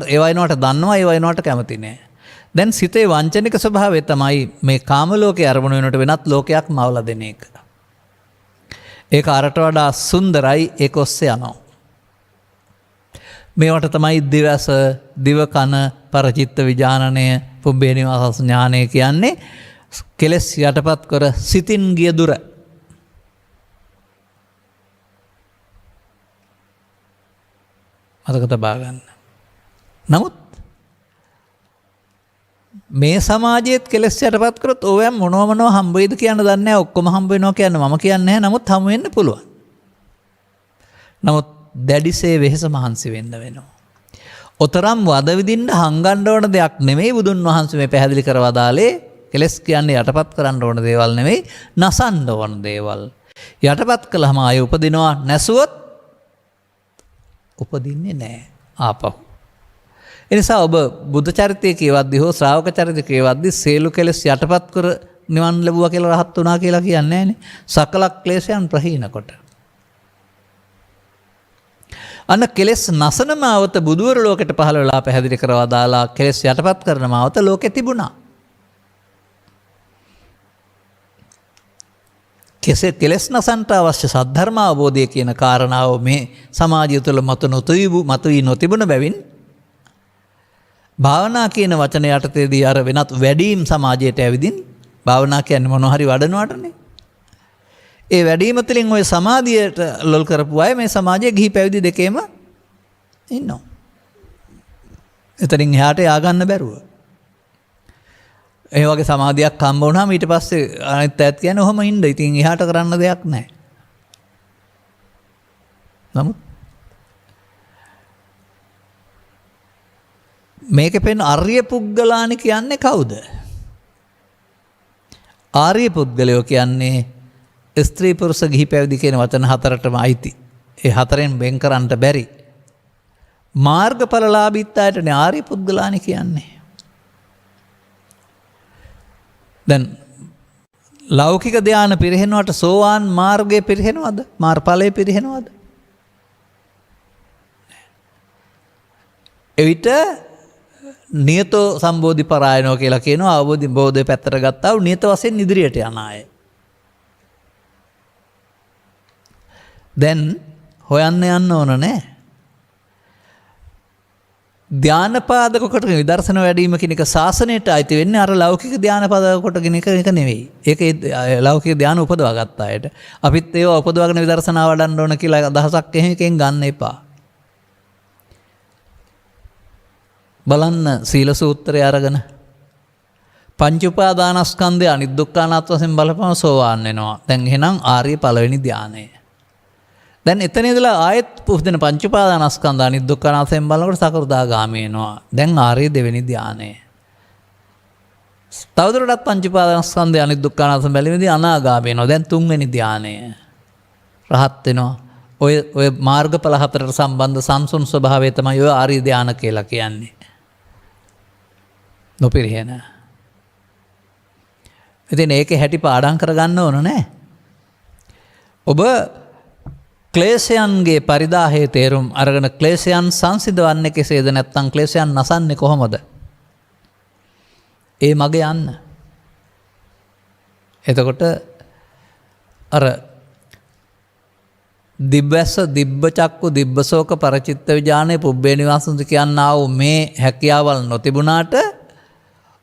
ඒවා එනවට දන්නවා, ඒවා එනවට කැමති නැහැ. දැන් සිතේ වංචනික ස්වභාවය තමයි මේ කාම ලෝකේ අරමුණු වෙනකොට වෙනත් ලෝකයක් මවලා දෙන එක. ඒක අරට වඩා සුන්දරයි, ඒක ඔස්සේ යනවා. මේවට තමයි දිවස, දිවකන, පරචිත්ත විඥානනය, පුබ්බේ නිවාස ඥානය කියන්නේ. කෙලස් යටපත් කර සිතින් ගිය දුර. මතක තබා ගන්න. නමුත් මේ සමාජයේත් කෙලස් යටපත් කරොත් ඕවැම් මොනව හම්බ වෙයිද කියන්න දන්නේ නැහැ. ඔක්කොම හම්බ වෙනවා කියන්න මම කියන්නේ නැහැ. නමුත් හම්බ වෙන්න පුළුවන්. නමුත් දැඩිසේ වෙහෙස මහන්සි වෙන්න වෙනවා. ඔතරම් වද විදින්න හංගන්න ඕන දෙයක් නෙමෙයි බුදුන් වහන්සේ මේ පැහැදිලි කරවදාලේ. කෙලස් කියන්නේ යටපත් කරන්න ඕන දේවල් නෙමෙයි, නසන්න ඕන දේවල්. යටපත් කළාම ආය උපදිනවා, නැසුවොත් උපදින්නේ නැහැ ආපහු. එනිසා ඔබ බුද්ධ චරිතය කියවද්දී හෝ ශ්‍රාවක චරිතය කියවද්දී සේලු කෙලස් යටපත් කර නිවන් ලැබුවා කියලා රහත් වුණා කියලා කියන්නේ නැහැනේ. සකල ක්ලේශයන් ප්‍රහීන කොට. අන්න කෙලස් නසන මාවත බුදුවර ලෝකෙට පහළ වෙලා පැහැදිලි කරවා දාලා කෙලස් යටපත් කරන මාවත ලෝකෙ තිබුණා. කෙලස් නසන්ට අවශ්‍ය සද්ධර්ම අවබෝධය කියන කාරණාව මේ සමාජය තුළ මතුවී නොතිබුණ බැවින් භාවනා කියන වචන යටතේදී අර වෙනත් වැඩීම් සමාජයට ඇවිදින් භාවනා කියන්නේ මොනවා හරි වඩනවටනේ. ඒ වැඩීම තුළින් ওই සමාධියට ලොල් කරපු අය මේ සමාජයේ ගිහි පැවිදි දෙකේම ඉන්නවා. එතනින් එහාට ය아가න්න බැරුව. ඒ වගේ සමාධියක් හම්බ වුණාම ඊට පස්සේ අනිත් ඈත් කියන්නේ ඔහම ඉන්න. ඉතින් එහාට කරන්න දෙයක් නැහැ. නමුත් මේකේ පෙන් ආර්ය පුද්ගලානි කියන්නේ කවුද? ආර්ය පුද්ගලයෝ කියන්නේ ස්ත්‍රී පුරුෂ ගිහි පැවිදි කියන වචන හතරටම අයිති. ඒ හතරෙන් වෙන් කරන්න බැරි. මාර්ගඵලලාභීත් අයටනේ ආර්ය පුද්ගලානි කියන්නේ. දැන් ලෞකික ධානය පිරිහෙනවට සෝවාන් මාර්ගය පිරිහෙනවද? මාර්ගඵලය පිරිහෙනවද? එවිට නියතෝ සම්බෝධි පරායනෝ කියලා කියනවා. අවබෝධි බෝධය පැත්තට ගත්තා වූ නියත වශයෙන් ඉදිරියට යන අය. දැන් හොයන්න යන්න ඕන නෑ. ධානපාදක කොටගෙන විදර්ශන වැඩීම කියන එක ශාසනයට අයිති වෙන්නේ අර ලෞකික ධානපාදක කොටගෙන එක නෙවෙයි. ඒක ලෞකික ධාන උපදවා ගත්ත අයට. අපිත් ඒව උපදවාගෙන විදර්ශනා වඩන්න ඕන කියලා අදහසක් එහෙමකින් ගන්න එපා. බලන්න සීල සූත්‍රය අරගෙන පංච උපාදානස්කන්ධය අනිත් දුක්ඛානාත් වශයෙන් බලපම සෝවාන් වෙනවා. දැන් එහෙනම් ආර්ය පළවෙනි ධානය. දැන් එතන ඉඳලා ආයෙත් පුහුදෙන පංච උපාදානස්කන්ධ අනිත් දුක්ඛානාත් වශයෙන් බලනකොට සකෘදාගාමී වෙනවා. දැන් ආර්ය දෙවෙනි ධානය. තවදුරටත් පංච උපාදානස්කන්ධය අනිත් දුක්ඛානාත් වශයෙන් බැලීමේදී අනාගාමී වෙනවා. දැන් තුන්වෙනි ධානය. රහත් වෙනවා. ඔය මාර්ගඵල හතරට සම්බන්ධ සංසුන් ස්වභාවය තමයි ඔය ආර්ය ධාන කියලා කියන්නේ. නොපිරිහෙන. ඉතින් ඒකේ හැටි පාඩම් කරගන්න ඕන නෑ. ඔබ ක්ලේශයන්ගේ පරිදාහයේ තේරුම් අරගෙන ක්ලේශයන් සංසිඳවන්නේ කෙසේද? නැත්නම් ක්ලේශයන් නසන්නේ කොහොමද? ඒ මග යන්න. එතකොට අර දිබ්බස්ස දිබ්බ චක්කු දිබ්බසෝක පරචිත්ත විඥානේ පුබ්බේ නිවාසුන්ති කියනා වූ මේ හැකියාවල් නොතිබුණාට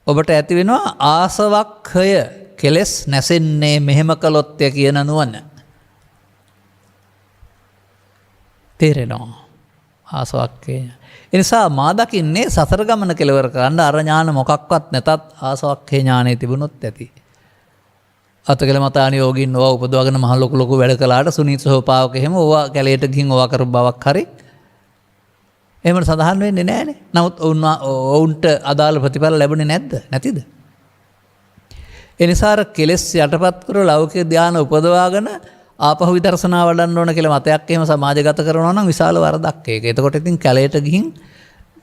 ඔබට ඇති වෙනවා ආසවක්ඛය කෙලස් නැසෙන්නේ මෙහෙම කළොත් ය කියන නුවණ. තේරෙනවා ආසවක්ඛය. ඒ නිසා මා දකින්නේ සසර ගමන කෙලවර කරන්න අර ඥාන මොකක්වත් නැතත් ආසවක්ඛය ඥානෙ තිබුණොත් ඇති. අතකල මතාන යෝගින් ඕවා උපදවගෙන මහ ලොකු වැඩ කළාට සුනීත සෝපාවක එහෙම ඕවා කැලේට ගිහින් ඕවා කරපු බවක් හරි එහෙම සඳහන් වෙන්නේ නැහනේ. නමුත් ඔවුන්ට අදාළ ප්‍රතිඵල ලැබුණේ නැද්ද? නැතිද? ඒ නිසා අර කෙලෙස් යටපත් කර ලෞකික ධානය උපදවාගෙන ආපහු විදර්ශනා වඩන්න ඕන කියලා මතයක් එහෙම සමාජගත කරනවා නම් විශාල වරදක් ඒක. එතකොට ඉතින් කැලේට ගිහින්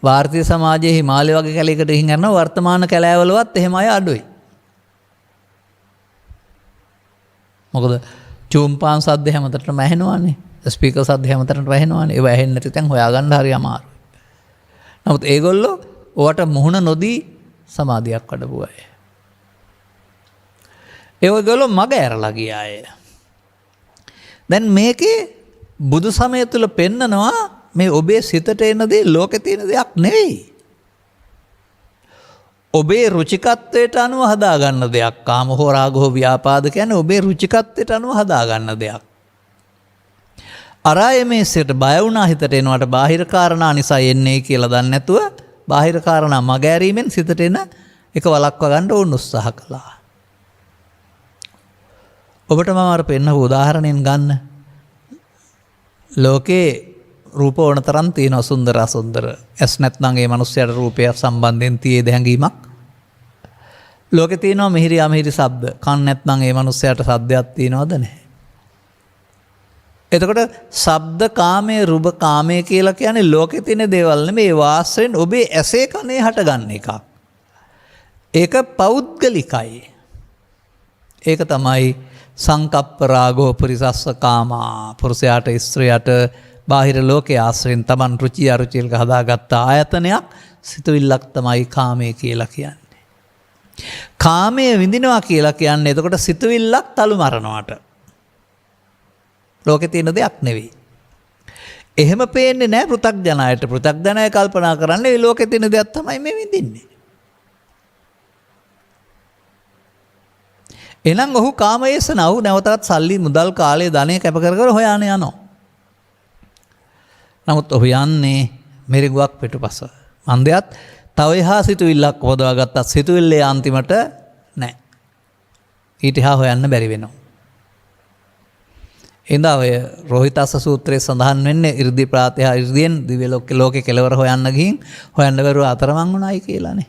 ಭಾರತೀಯ සමාජයේ හිමාලය වගේ කැලයකට ගිහින් යනවා වර්තමාන කැලෑවලවත් එහෙම අය අඩුයි. මොකද චූම්පාන් සද්ද හැමතැනටම ඇහෙනවානේ. ස්පීකර් සද්ද හැමතැනටම ඇහෙනවානේ. ඒව ඇහෙන්නේ නැති තැන් හොයාගන්න හරි අමාරුයි. නමුත් ඒගොල්ලෝ ඔවට මුහුණ නොදී සමාධියක් වඩපු අය. ඒගොල්ලෝ මග ඇරලා ගිය අය. දැන් මේකේ බුදු සමය තුල පෙන්නනවා මේ ඔබේ සිතට එන දේ ලෝකේ තියෙන දෙයක් නෙවෙයි. ඔබේ රුචිකත්වයට අනුව හදාගන්න දෙයක්. කාම හෝ රාග හෝ ව්‍යාපාද කියන්නේ ඔබේ රුචිකත්වයට අනුව හදාගන්න දෙයක්. අරාය මේ සිට බය වුණා හිතට එනවට බාහිර කාරණා නිසා එන්නේ කියලා දන්නේ නැතුව බාහිර කාරණා මගහැරීමෙන් සිතට එන එක වළක්වා ගන්න ඕන උත්සාහ කළා. ඔබට මම අර පෙන්නපු උදාහරණයෙන් ගන්න. ලෝකේ රූප ඕන තරම් තියෙන සුන්දර අසුන්දර. ඇස් නැත්නම් ඒ මිනිස්යාට රූපය සම්බන්ධයෙන් තියෙද හැඟීමක්. ලෝකේ තියෙනවා මිහිරි අමිහිරි ශබ්ද. කන් නැත්නම් ඒ මිනිස්යාට ශබ්දයක් තියෙනවද නැහැ. එතකොට ශබ්ද කාමයේ රූප කාමයේ කියලා කියන්නේ ලෝකේ තියෙන දේවල් නෙමෙයි. ඒ වාසයෙන් ඔබේ ඇසේ කනේ හටගන්න එකක්. ඒක පෞද්ගලිකයි. ඒක තමයි සංකප්ප රාගෝ පුරිසස්ස කාමා. පුරුෂයාට ස්ත්‍රියට බාහිර ලෝකයේ ආශ්‍රයෙන් Taman රුචි අරුචිල්ක හදාගත්ත ආයතනයක් සිතුවිල්ලක් තමයි කාමයේ කියලා කියන්නේ. කාමයේ විඳිනවා කියලා කියන්නේ එතකොට සිතුවිල්ලක් තලු මරනවාට. ලෝකේ තියෙන දෙයක් නෙවෙයි. එහෙම පේන්නේ නැහැ පෘථග්ජනයට. පෘථග්ජනය කල්පනා කරන්නේ මේ ලෝකේ තියෙන දෙයක් තමයි මේ විඳින්නේ. එහෙනම් ඔහු කාමයේසනව නැවතත් සල්ලි මුදල් කාලය ධනය කැප කර කර හොයාන යනවා. නමුත් ඔහු යන්නේ මිරිඟුවක් පිටුපස. අන්දයත් තව එහා සිතුවිල්ලක් හොදවාගත්තත් සිතුවිල්ලේ අන්තිමට නැහැ. ඊට එහා හොයන්න බැරි වෙනවා. එඳා ඔය රෝහිතස්ස සූත්‍රයේ සඳහන් වෙන්නේ 이르දි ප්‍රාතිහා 이르දියෙන් දිව්‍ය ලෝකේ කෙලවර හොයන්න ගිහින් හොයන්න බැරුව අතරමං වුණායි කියලානේ.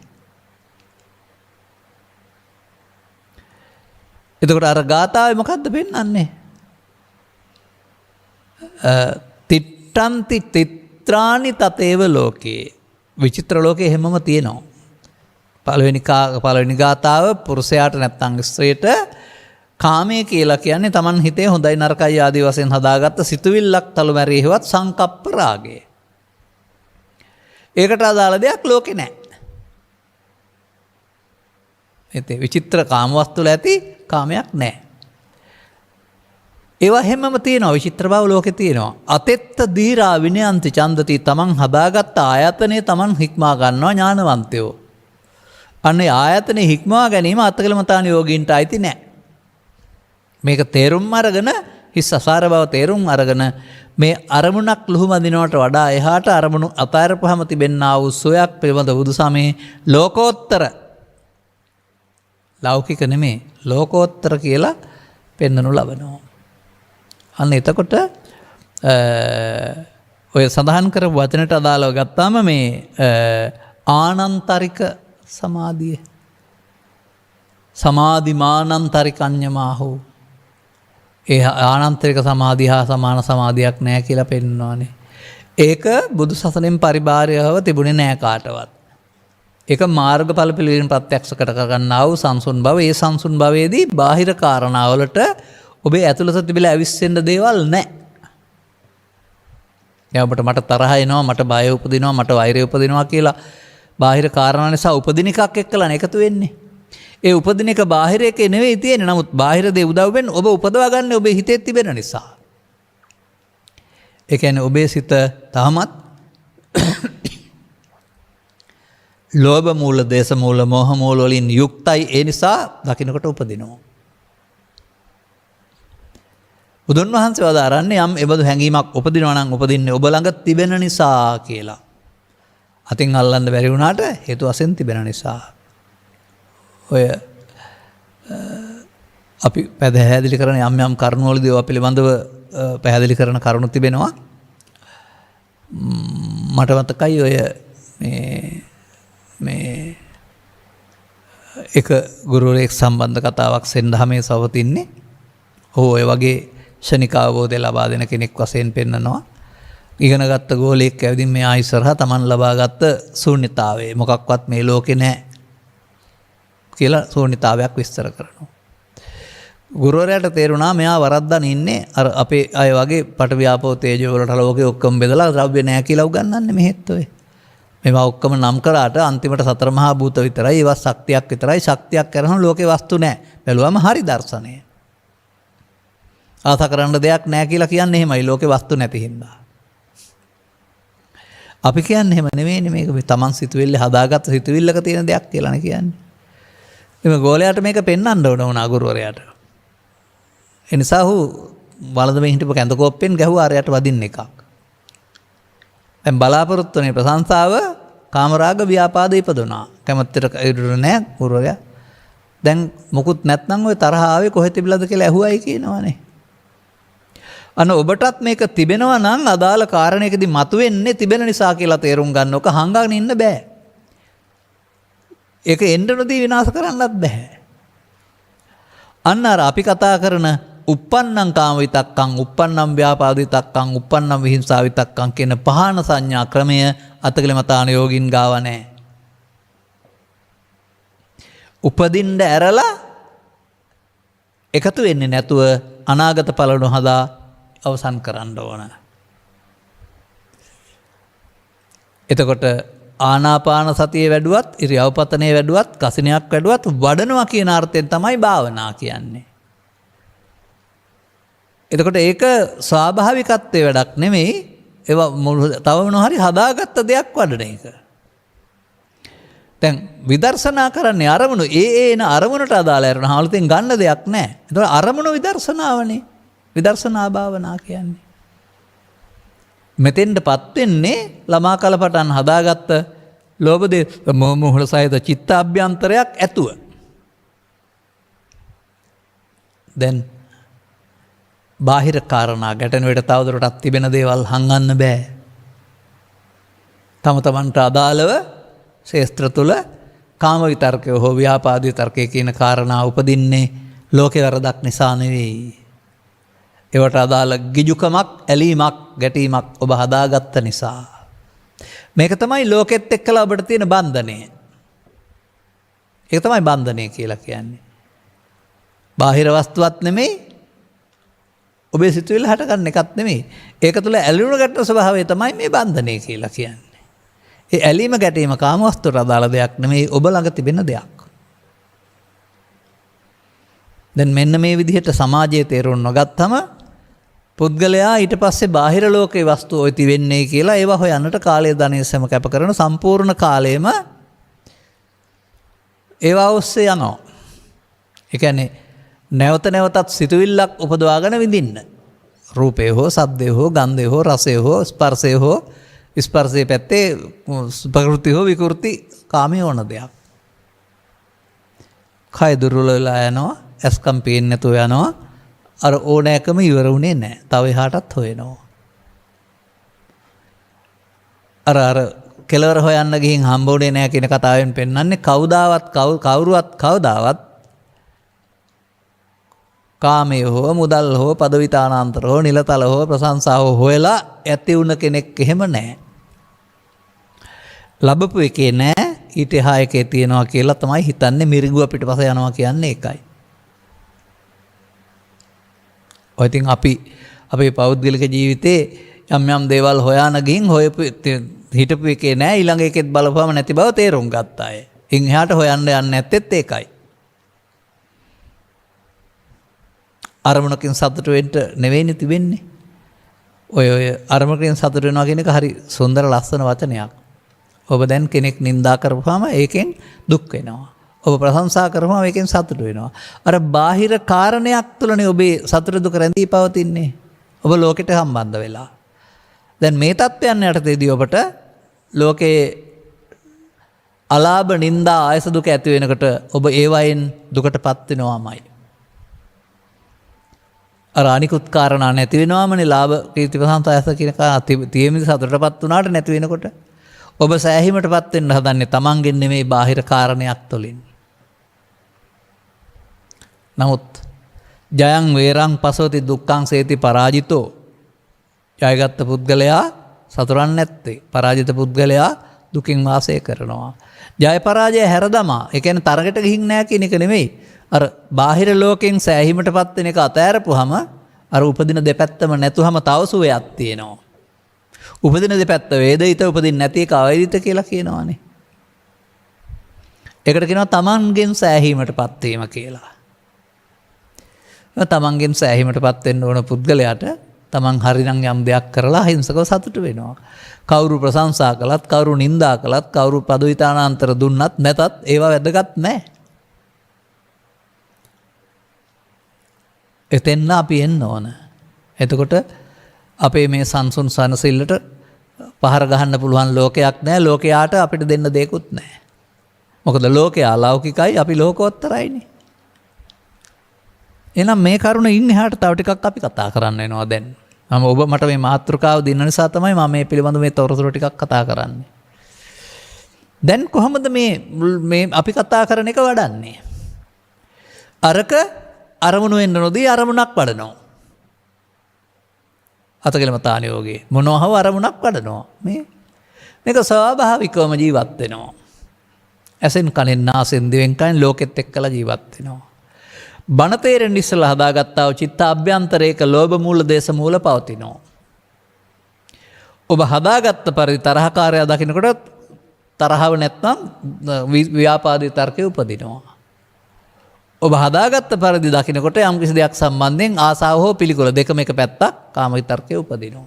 එතකොට අර ගාථාවේ මොකද්ද පෙන්වන්නේ? තිට්ඨන්ති තිත්‍රානි තතේව ලෝකේ. විචිත්‍ර ලෝකේ හැමම තියෙනවා. පළවෙනි ගාථාව පුරුෂයාට නැත්නම් ස්ත්‍රියට කාමයේ කියලා කියන්නේ Taman හිතේ හොඳයි නරකයි ආදී වශයෙන් හදාගත්ත සිතුවිල්ලක් තලුමැරී හේවත් සංකප්ප රාගය. ඒකට අදාළ දෙයක් ලෝකේ නැහැ. ඒතේ විචිත්‍ර කාම වස්තු වල ඇති කාමයක් නැහැ. ඒවා හැමම තියෙනවා විචිත්‍ර බව ලෝකේ තියෙනවා. අතෙත්ත දීරා විනයන්ති චන්දති Taman හදාගත්ත ආයතනේ Taman හික්මා ගන්නවා ඥානවන්තයෝ. අනේ ආයතනේ හික්මවා ගැනීම අත්කලමතාන යෝගීන්ට අයිති නැහැ. මේක තේරුම් අරගෙන හිස් අසාර බව තේරුම් අරගෙන මේ අරමුණක් ලුහුමදිනවට වඩා එහාට අරමුණු අතාරපුවම තිබෙන්නා වූ සෝයක් පිළිබඳ බුදුසමේ ලෝකෝත්තර ලෞකික නෙමේ ලෝකෝත්තර කියලා පෙන්වනු ලබනවා. අන්න එතකොට ඔය සඳහන් කරපු වචනට අදාළව ගත්තාම මේ ආනන්තරික සමාධිය සමාධිමානන්තරිකඤ්ඤමාහෝ ඒ ආනන්තරික සමාධිය හා සමාන සමාධියක් නැහැ කියලා පෙන්වනවානේ. ඒක බුදු සසුනෙන් පරිබාරයව තිබුණේ නැහැ කාටවත්. ඒක මාර්ගඵල පිළිවෙලින් ප්‍රත්‍යක්ෂ කර ගන්නා වූ සංසුන් බව. ඒ සංසුන් භවයේදී බාහිර කාරණාවලට ඔබේ ඇතුළත තිබිලා ඇවිස්සෙන්න දේවල් නැහැ. එයාට මට තරහ එනවා, මට බය උපදිනවා, මට වෛරය උපදිනවා කියලා බාහිර කාරණා නිසා උපදින එකක් එක්කලා එකතු වෙන්නේ. ඒ උපදින එක බාහිර එක නෙවෙයි තියෙන්නේ. නමුත් බාහිර දේ උදව්වෙන් ඔබ උපදවා ගන්න ඔබේ හිතේ තිබෙන නිසා. ඒ කියන්නේ ඔබේ සිත තාමත් ලෝභ මූල, දේශ මූල, මෝහ මූල වලින් යුක්තයි. ඒ නිසා දකින්නකොට උපදිනවා. බුදුන් වහන්සේ වදාරන්නේ යම් එබඳු හැඟීමක් උපදිනවා නම් උපදින්නේ ඔබ ළඟ තිබෙන නිසා කියලා. අතින් අල්ලන්න බැරි වුණාට හේතු වශයෙන් තිබෙන නිසා. ඔය අපි පැහැදිලි කරන යම් යම් කරුණු වලදී ඔය පිළිබඳව පැහැදිලි කරන කරුණු තිබෙනවා. මට මතකයි ඔය මේ එක ගුරුවරයෙක් සම්බන්ධ කතාවක් සෙන්දහමේ සවතින්නේ. ඔය වගේ ශනික අවබෝධය ලබා දෙන කෙනෙක් වශයෙන් පෙන්නනවා. ඉගෙනගත්ත ගෝලයෙක් ඇවිදින් මේ ආයිසරහා Taman ලබාගත්ත ශූන්‍යතාවය මොකක්වත් මේ ලෝකේ නැහැ කියලා ශූන්‍යතාවයක් විස්තර කරනවා. ගුරුවරයාට තේරුණා මෙයා වරද්දන් ඉන්නේ අර අපේ අය වගේ පඨවි ආපෝ තේජෝ වලට ලෝකේ ඔක්කොම බෙදලා ද්‍රව්‍ය නැහැ කියලා උගන්වන්නේ මෙහෙත් ඔය. මේවා ඔක්කොම නම් කරාට අන්තිමට සතර මහා භූත විතරයි ඒවා ශක්තියක් විතරයි. ශක්තියක් කරනවා ලෝකේ වස්තු නැහැ. බැලුවම හරි දර්ශනය. ආස කරන්න දෙයක් නැහැ කියලා කියන්නේ එහෙමයි ලෝකේ වස්තු නැති හින්දා. අපි කියන්නේ එහෙම නෙවෙයිනේ මේක තමන් සිතුවිල්ල හදාගත්ත සිතුවිල්ලක තියෙන දෙයක් කියලානේ කියන්නේ. එමෙ ගෝලයාට මේක පෙන්වන්න ඕන වුණා ගුරුවරයාට. ඒ නිසා ඔහු වළඳමින් හිටපු කැඳ කෝප්පෙන් ගැහුවා අරයට වදින්න එකක්. දැන් බලාපොරොත්තු වෙන ප්‍රශංසාව කාමරාග ව්‍යාපාද ඉපදුනා. කැමැත්තට ඉරුණ නැහැ ගුරුවරයා. දැන් මොකුත් නැත්නම් ওই තරහ ආවේ කොහෙද තිබිලාද කියලා ඇහුවයි කියනවානේ. අන්න ඔබටත් මේක තිබෙනවා නම් අදාළ කාරණයකදී මතුවෙන්නේ තිබෙන නිසා කියලා තේරුම් ගන්න. ඔක හංගගෙන ඉන්න බෑ. ඒක එන්න නොදී විනාශ කරන්නත් බෑ. අන්න අර අපි කතා කරන uppannam කාම විතක්කං, uppannam ව්‍යාපාද විතක්කං, uppannam විහිංසා විතක්කං කියන පහන සංඥා ක්‍රමය අතකලමතාන යෝගින් ගාව නැහැ. උපදින්න ඇරලා එකතු වෙන්නේ නැතුව අනාගත ඵල නොහදා අවසන් කරන්න ඕන. එතකොට ආනාපාන සතිය වැඩුවත්, ඉරියව්පතනේ වැඩුවත්, කසිනියක් වැඩුවත් වඩනවා කියන අර්ථයෙන් තමයි භාවනා කියන්නේ. එතකොට ඒක ස්වාභාවිකත්වයේ වැඩක් නෙමෙයි. ඒවා තව මොන හරි හදාගත්ත දෙයක් වඩන එක. දැන් විදර්ශනා කරන්නේ අරමුණු එන අරමුණට අදාළ අරමුණ හාලුතෙන් ගන්න දෙයක් නැහැ. එතකොට අරමුණු විදර්ශනාවනේ. විදර්ශනා භාවනා කියන්නේ. මෙතෙන්ට පත්වෙන්නේ ළමා කලපටන් හදාගත්ත ලෝභදේ මොහොමුහුල සහිත චිත්ත අභ්‍යන්තරයක් ඇතුව. දැන් බාහිර කාරණා ගැටෙනුවට තවදුරටත් තිබෙන දේවල් හංගන්න බෑ. තම තමන්ට අදාළව ශේස්ත්‍ර තුළ කාම විතර්කය හෝ ව්‍යාපාද විතර්කය කියන කාරණා උපදින්නේ ලෝකේ වරදක් නිසා නෙවෙයි. ඒවට අදාළ ගිජුකමක්, ඇලීමක්, ගැටීමක් ඔබ හදාගත්ත නිසා. මේක තමයි ලෝකෙත් එක්කලා ඔබට තියෙන බන්ධනය. ඒක තමයි බන්ධනය කියලා කියන්නේ. බාහිර වස්තුවක් නෙමෙයි, ඔබේ සිතුවිල්ල හටගන්න එකක් නෙමෙයි. ඒක තුළ ඇලුණු ගැටෙන ස්වභාවය තමයි මේ බන්ධනය කියලා කියන්නේ. ඒ ඇලීම ගැටීම කාමවස්තුවට අදාළ දෙයක් නෙමෙයි, ඔබ ළඟ තිබෙන දෙයක්. දැන් මෙන්න මේ විදිහට සමාජයේ තේරුම් නොගත්තම පුද්ගලයා ඊට පස්සේ බාහිර ලෝකයේ වස්තු ඔය තිබෙන්නේ කියලා ඒවා හොයන්නට කාලය ධනය සම කැප කරන සම්පූර්ණ කාලයම ඒවා ඔස්සේ යනවා. ඒ කියන්නේ නැවත නැවතත් සිතුවිල්ලක් උපදවාගෙන විඳින්න. රූපය හෝ සද්දය හෝ ගන්ධය හෝ රසය හෝ ස්පර්ශය හෝ ස්පර්ශයේ පැත්තේ ප්‍රකෘති හෝ විකෘති කාමයේ ඕන දෙයක්. කය දුර්වල වෙලා යනවා, ඇස්කම් පේන්නේ නැතුව යනවා. අර ඕනෑකම ඉවර වුණේ නැහැ. තව එහාටත් හොයනවා. අර කෙලවර හොයන්න ගිහින් හම්බුනේ නැහැ කියන කතාවෙන් පෙන්වන්නේ කවුරුවත් කවදාවත් කාමය හෝ මුදල් හෝ පදවි තානාන්තර හෝ නිලතල හෝ ප්‍රශංසාව හොයලා ඇති වුණ කෙනෙක් එහෙම නැහැ. ලැබපු එකේ නැහැ, ඊට එහා එකේ තියෙනවා කියලා තමයි හිතන්නේ. මිරිඟුව පිටපස යනවා කියන්නේ ඒකයි. ඔය ඉතින් අපේ පෞද්ගලික ජීවිතේ යම් දේවල් හොයාන ගින් හොයපු හිටපු එකේ නෑ, ඊළඟ එකෙත් බලපුවම නැති බව තේරුම් ගත්ත අය. ඉන් එහාට හොයන්න යන්නේ නැත්තේත් ඒකයි. අරමුණකින් සතුට වෙන්න නෙවෙයිනේ තිබෙන්නේ. ඔය අරමුණකින් සතුට වෙනවා කියන එක හරි සුන්දර ලස්සන වචනයක්. ඔබ දැන් කෙනෙක් නිඳා කරපුවාම ඒකෙන් දුක් වෙනවා. ඔබ ප්‍රශංසා කරපුවාම ඒකෙන් සතුට වෙනවා. අර බාහිර කාරණයක් තුළනේ ඔබේ සතුට දුක රැඳී පවතින්නේ. ඔබ ලෝකෙට සම්බන්ධ වෙලා. දැන් මේ තත්ත්වයන් යටතේදී ඔබට ලෝකේ අලාභ නිന്ദා ආයස දුක ඇති වෙනකොට ඔබ ඒ වයින් දුකටපත් වෙනවාමයි. අර අනිකුත් කාරණා නැති වෙනවාමනේ ලාභ කීර්ති ප්‍රශංසා ආයස කියන කාරණා තියෙමිද සතුටටපත් වුණාට නැති වෙනකොට ඔබ සෑහීමටපත් වෙන්න හදන්නේ තමන්ගෙන් නෙමෙයි බාහිර කාරණයක් තුළින්. නමුත් ජයං වේරං පසෝති දුක්ඛං සේති පරාජිතෝ. ජයගත්ත පුද්ගලයා සතුරන් නැත්තේ. පරාජිත පුද්ගලයා දුකින් වාසය කරනවා. ජය පරාජය හැරදමා. ඒ කියන්නේ තරකට ගිහින් නැහැ කියන එක නෙමෙයි. අර බාහිර ලෝකෙන් සෑහීමටපත් වෙන එක අතෑරපුවාම අර උපදින දෙපැත්තම නැතුවම තව සුවයක් තියෙනවා. උපදින දෙපැත්ත වේදිත උපදින්න නැති එක අවේදිත කියලා කියනවානේ. ඒකට කියනවා තමන්ගෙන් සෑහීමටපත් වීම කියලා. තමන්ගෙන් සෑහීමටපත් වෙන්න ඕන පුද්ගලයාට තමන් හරිනම් යම් දෙයක් කරලා අහිංසකව සතුට වෙනවා. කවුරු ප්‍රශංසා කළත්, කවුරු නිඳා කළත්, කවුරු පදවිතානාන්තර දුන්නත් නැතත් ඒවා වැදගත් නැහැ. එතෙන්න අපි එන්න ඕන. එතකොට අපේ මේ සංසුන් සනසිල්ලට පහර ගහන්න පුළුවන් ලෝකයක් නැහැ. ලෝකයාට අපිට දෙන්න දෙයක්වත් නැහැ. මොකද ලෝකයා ලෞකිකයි, අපි ලෝකෝත්තරයිනේ. එහෙනම් මේ කරුණ ඉන්න එහාට තව ටිකක් අපි කතා කරන්න වෙනවා දැන්. ඔබ මට මේ මාතෘකාව දෙන්න නිසා තමයි මම මේ පිළිබඳව මේ තොරතුරු ටිකක් කතා කරන්නේ. දැන් කොහොමද මේ අපි කතා කරන එක වඩන්නේ? අරක අරමුණු වෙන්න නොදී අරමුණක් වඩනවා. අතකලමතානියෝගේ මොනවහව අරමුණක් වඩනවා. මේක ස්වාභාවිකවම ජීවත් වෙනවා. ඇසෙන් කනෙන් නාසෙන් දිවෙන් කනෙන් ලෝකෙත් එක්කලා ජීවත් වෙනවා. බණ තේරෙන්න ඉස්සලා හදාගත්තා වූ චිත්ත අභ්‍යන්තරයක ලෝභ මූල දේශ මූල පවතිනවා. ඔබ හදාගත්ත පරිදි තරහකාරයා දකින්නකොට තරහව නැත්නම් ව්‍යාපාදී තර්කය උපදිනවා. ඔබ හදාගත්ත පරිදි දකින්නකොට යම් කිසි දෙයක් සම්බන්ධයෙන් ආසාව හෝ පිළිකුල දෙකම එක පැත්තක් කාම විතර්කය උපදිනවා.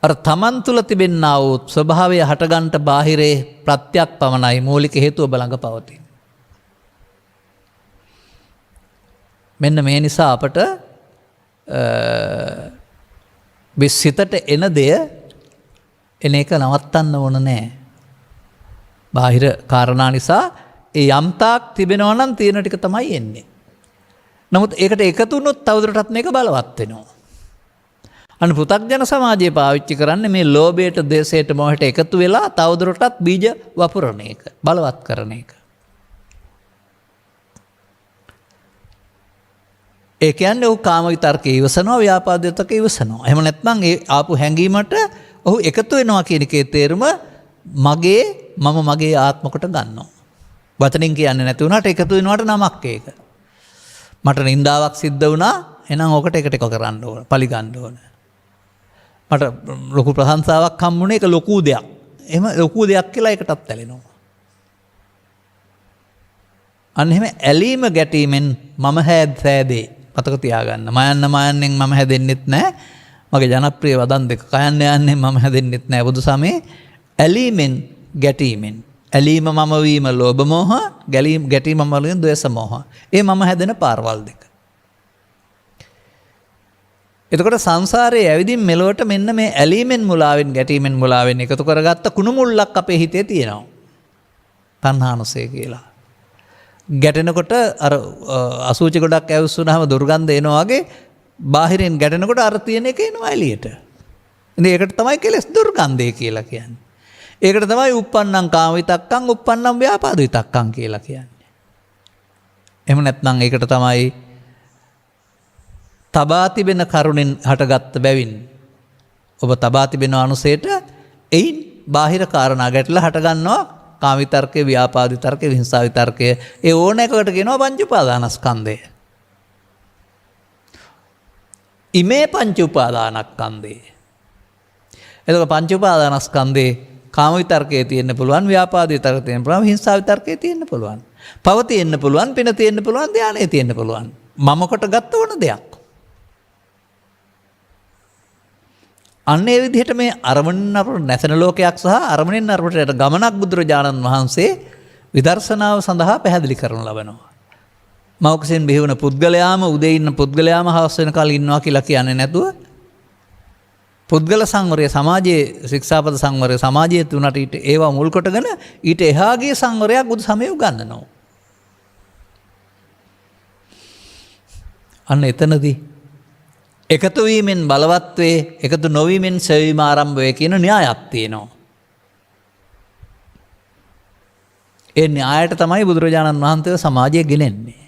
අර තමන් තුළ තිබෙන්නා වූ ස්වභාවය හටගන්ට බාහිරේ ප්‍රත්‍යක් පමණයි මූලික හේතුව ඔබ ළඟ පවතින. මෙන්න මේ නිසා අපට සිතට එන දෙය එන එක නවත්තන්න ඕන නෑ. බාහිර කාරණා නිසා ඒ යම්තාක් තිබෙනවා නම් තියෙන ටික තමයි එන්නේ. නමුත් ඒකට එකතු වුණොත් තවදුරටත් මේක බලවත් වෙනවා. අන්න පෘථග්ජන සමාජයේ පාවිච්චි කරන්නේ මේ ලෝභයට, ද්වේෂයට, මොහයට එකතු වෙලා තවදුරටත් බීජ වපුරන එක, බලවත් කරන එක. ඒ කියන්නේ ඔහු කාම විතර්කේ ඉවසනවා, ව්‍යාපාද විතර්කේ ඉවසනවා. එහෙම නැත්නම් ඒ ආපු හැඟීමට ඔහු එකතු වෙනවා කියන එකේ තේරුම මගේ ආත්ම කොට ගන්නවා. වචනින් කියන්නේ නැති වුණාට එකතු වෙනවට නමක් ඒක. මට නින්දාවක් සිද්ධ වුණා, එහෙනම් ඕකට එකට එක කරන්න ඕන, පලි ගන්න ඕන. මට ලොකු ප්‍රශංසාවක් හම්බුනේ, ඒක ලොකු දෙයක්. එහෙම ලොකු දෙයක් කියලා ඒකටත් ඇලෙනවා. අන්න එහෙම ඇලීම ගැටීමෙන් මම සෑදේ මතක තියාගන්න. මායන්නෙන් මම හැදෙන්නෙත් නැහැ. මගේ ජනප්‍රිය වදන් දෙක කයන්න යන්නේ මම හැදෙන්නෙත් නැහැ. බුදු සමයේ ඇලීමෙන් ගැටීමෙන්. ඇලීම මම වීම ලෝභ මෝහ, ගැටීම මම වීම ද්වේෂ මෝහ. ඒ මම හැදෙන පාරවල් දෙක. එතකොට සංසාරයේ ඇවිදින් මෙලොවට මෙන්න මේ ඇලීමෙන් මුලාවෙන් ගැටීමෙන් මුලාවෙන් එකතු කරගත්ත කුණු මුල්ලක් අපේ හිතේ තියෙනවා. තණ්හානුසය කියලා. ගැටෙනකොට අර අසුචි ගොඩක් ඇවිස්සුනහම දුර්ගන්ධ එනවා වගේ බාහිරින් ගැටෙනකොට අර තියෙන එක එනවා එළියට. ඉතින් ඒකට තමයි කෙලෙස් දුර්ගන්ධය කියලා කියන්නේ. ඒකට තමයි uppannam කාම විතක්කං uppannam ව්‍යාපාද විතක්කං කියලා කියන්නේ. එහෙම නැත්නම් ඒකට තමයි තබා තිබෙන කරුණෙන් හටගත්ත බැවින් ඔබ තබා තිබෙන අනුසයට එයින් බාහිර කාරණා ගැටලා හටගන්නවා කාම විතර්කය, ව්‍යාපාද විතර්කය, විහිංසා විතර්කය. ඒ ඕන එකකට කියනවා පංච උපාදානස්කන්ධය. ඉමේ පංච උපාදානස්කන්ධය. එතකොට පංච උපාදානස්කන්ධේ කාම විතර්කයේ තියෙන්න පුළුවන්, ව්‍යාපාද විතර්කයේ තියෙන්න පුළුවන්, විහිංසා විතර්කයේ තියෙන්න පුළුවන්. පව තියෙන්න පුළුවන්, පින තියෙන්න පුළුවන්, ධානය තියෙන්න පුළුවන්. මම කොට ගත්ත ඕන දෙයක්. අන්න ඒ විදිහට මේ අරමුණෙන් අරමුණට නැසෙන ලෝකයක් සහ අරමුණෙන් අරමුණට ගමනක් බුදුරජාණන් වහන්සේ විදර්ශනාව සඳහා පැහැදිලි කරනු ලබනවා. මෞකසෙන් බිහි වුණ පුද්ගලයාම උදේ ඉන්න පුද්ගලයාම හවස වෙනකල් ඉන්නවා කියලා කියන්නේ නැතුව පුද්ගල සංවරය, සමාජයේ ශික්ෂාපද සංවරය, සමාජයේ තුනට ඊට ඒවා මුල් කොටගෙන ඊට එහාගේ සංවරයක් බුදු සමය උගන්වනවා. අන්න එතනදී එකතු වීමෙන් බලවත් වේ, එකතු නොවීමෙන් සෙවීම ආරම්භ වේ කියන න්‍යායක් තියෙනවා. ඒ න්‍යායට තමයි බුදුරජාණන් වහන්සේ සමාජය ගෙනෙන්නේ.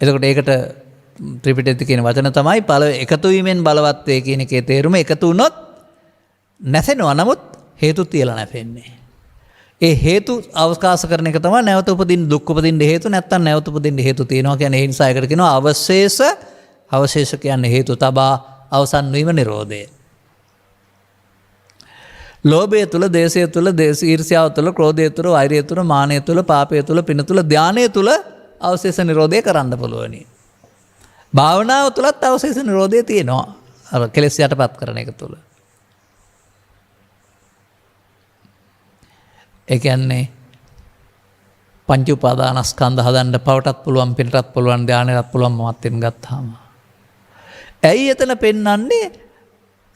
එතකොට ඒකට ත්‍රිපිටකයේ කියන වචන තමයි එකතු වීමෙන් බලවත් වේ කියන එකේ තේරුම. එකතු වුණොත් නැසෙනවා, නමුත් හේතු තියලා නැසෙන්නේ. ඒ හේතු අවකාශ කරන එක තමයි නැවත උපදින්න, දුක් උපදින්න හේතු නැත්තම් නැවත උපදින්න හේතු තියෙනවා කියන්නේ. ඒ නිසා ඒකට කියනවා අවශේෂ කියන්නේ හේතු තබා අවසන් වීම නිරෝධය. ලෝභය තුල, දේශය තුල, ඊර්ෂ්‍යාව තුල, ක්‍රෝධය තුල, වෛරය තුල, මානය තුල, පාපය තුල, පින තුල, ධානය තුල අවශේෂ නිරෝධය කරන්න පුළුවනි. භාවනාව තුලත් අවශේෂ නිරෝධය තියෙනවා. අර කෙලෙස් යටපත් කරන එක තුල. ඒ කියන්නේ පංච උපාදානස්කන්ධ හදන්න පවටත් පුළුවන්, පිනටත් පුළුවන්, ධානයටත් පුළුවන් මමත්වෙන් ගත්තාම. ඇයි එතන පෙන්වන්නේ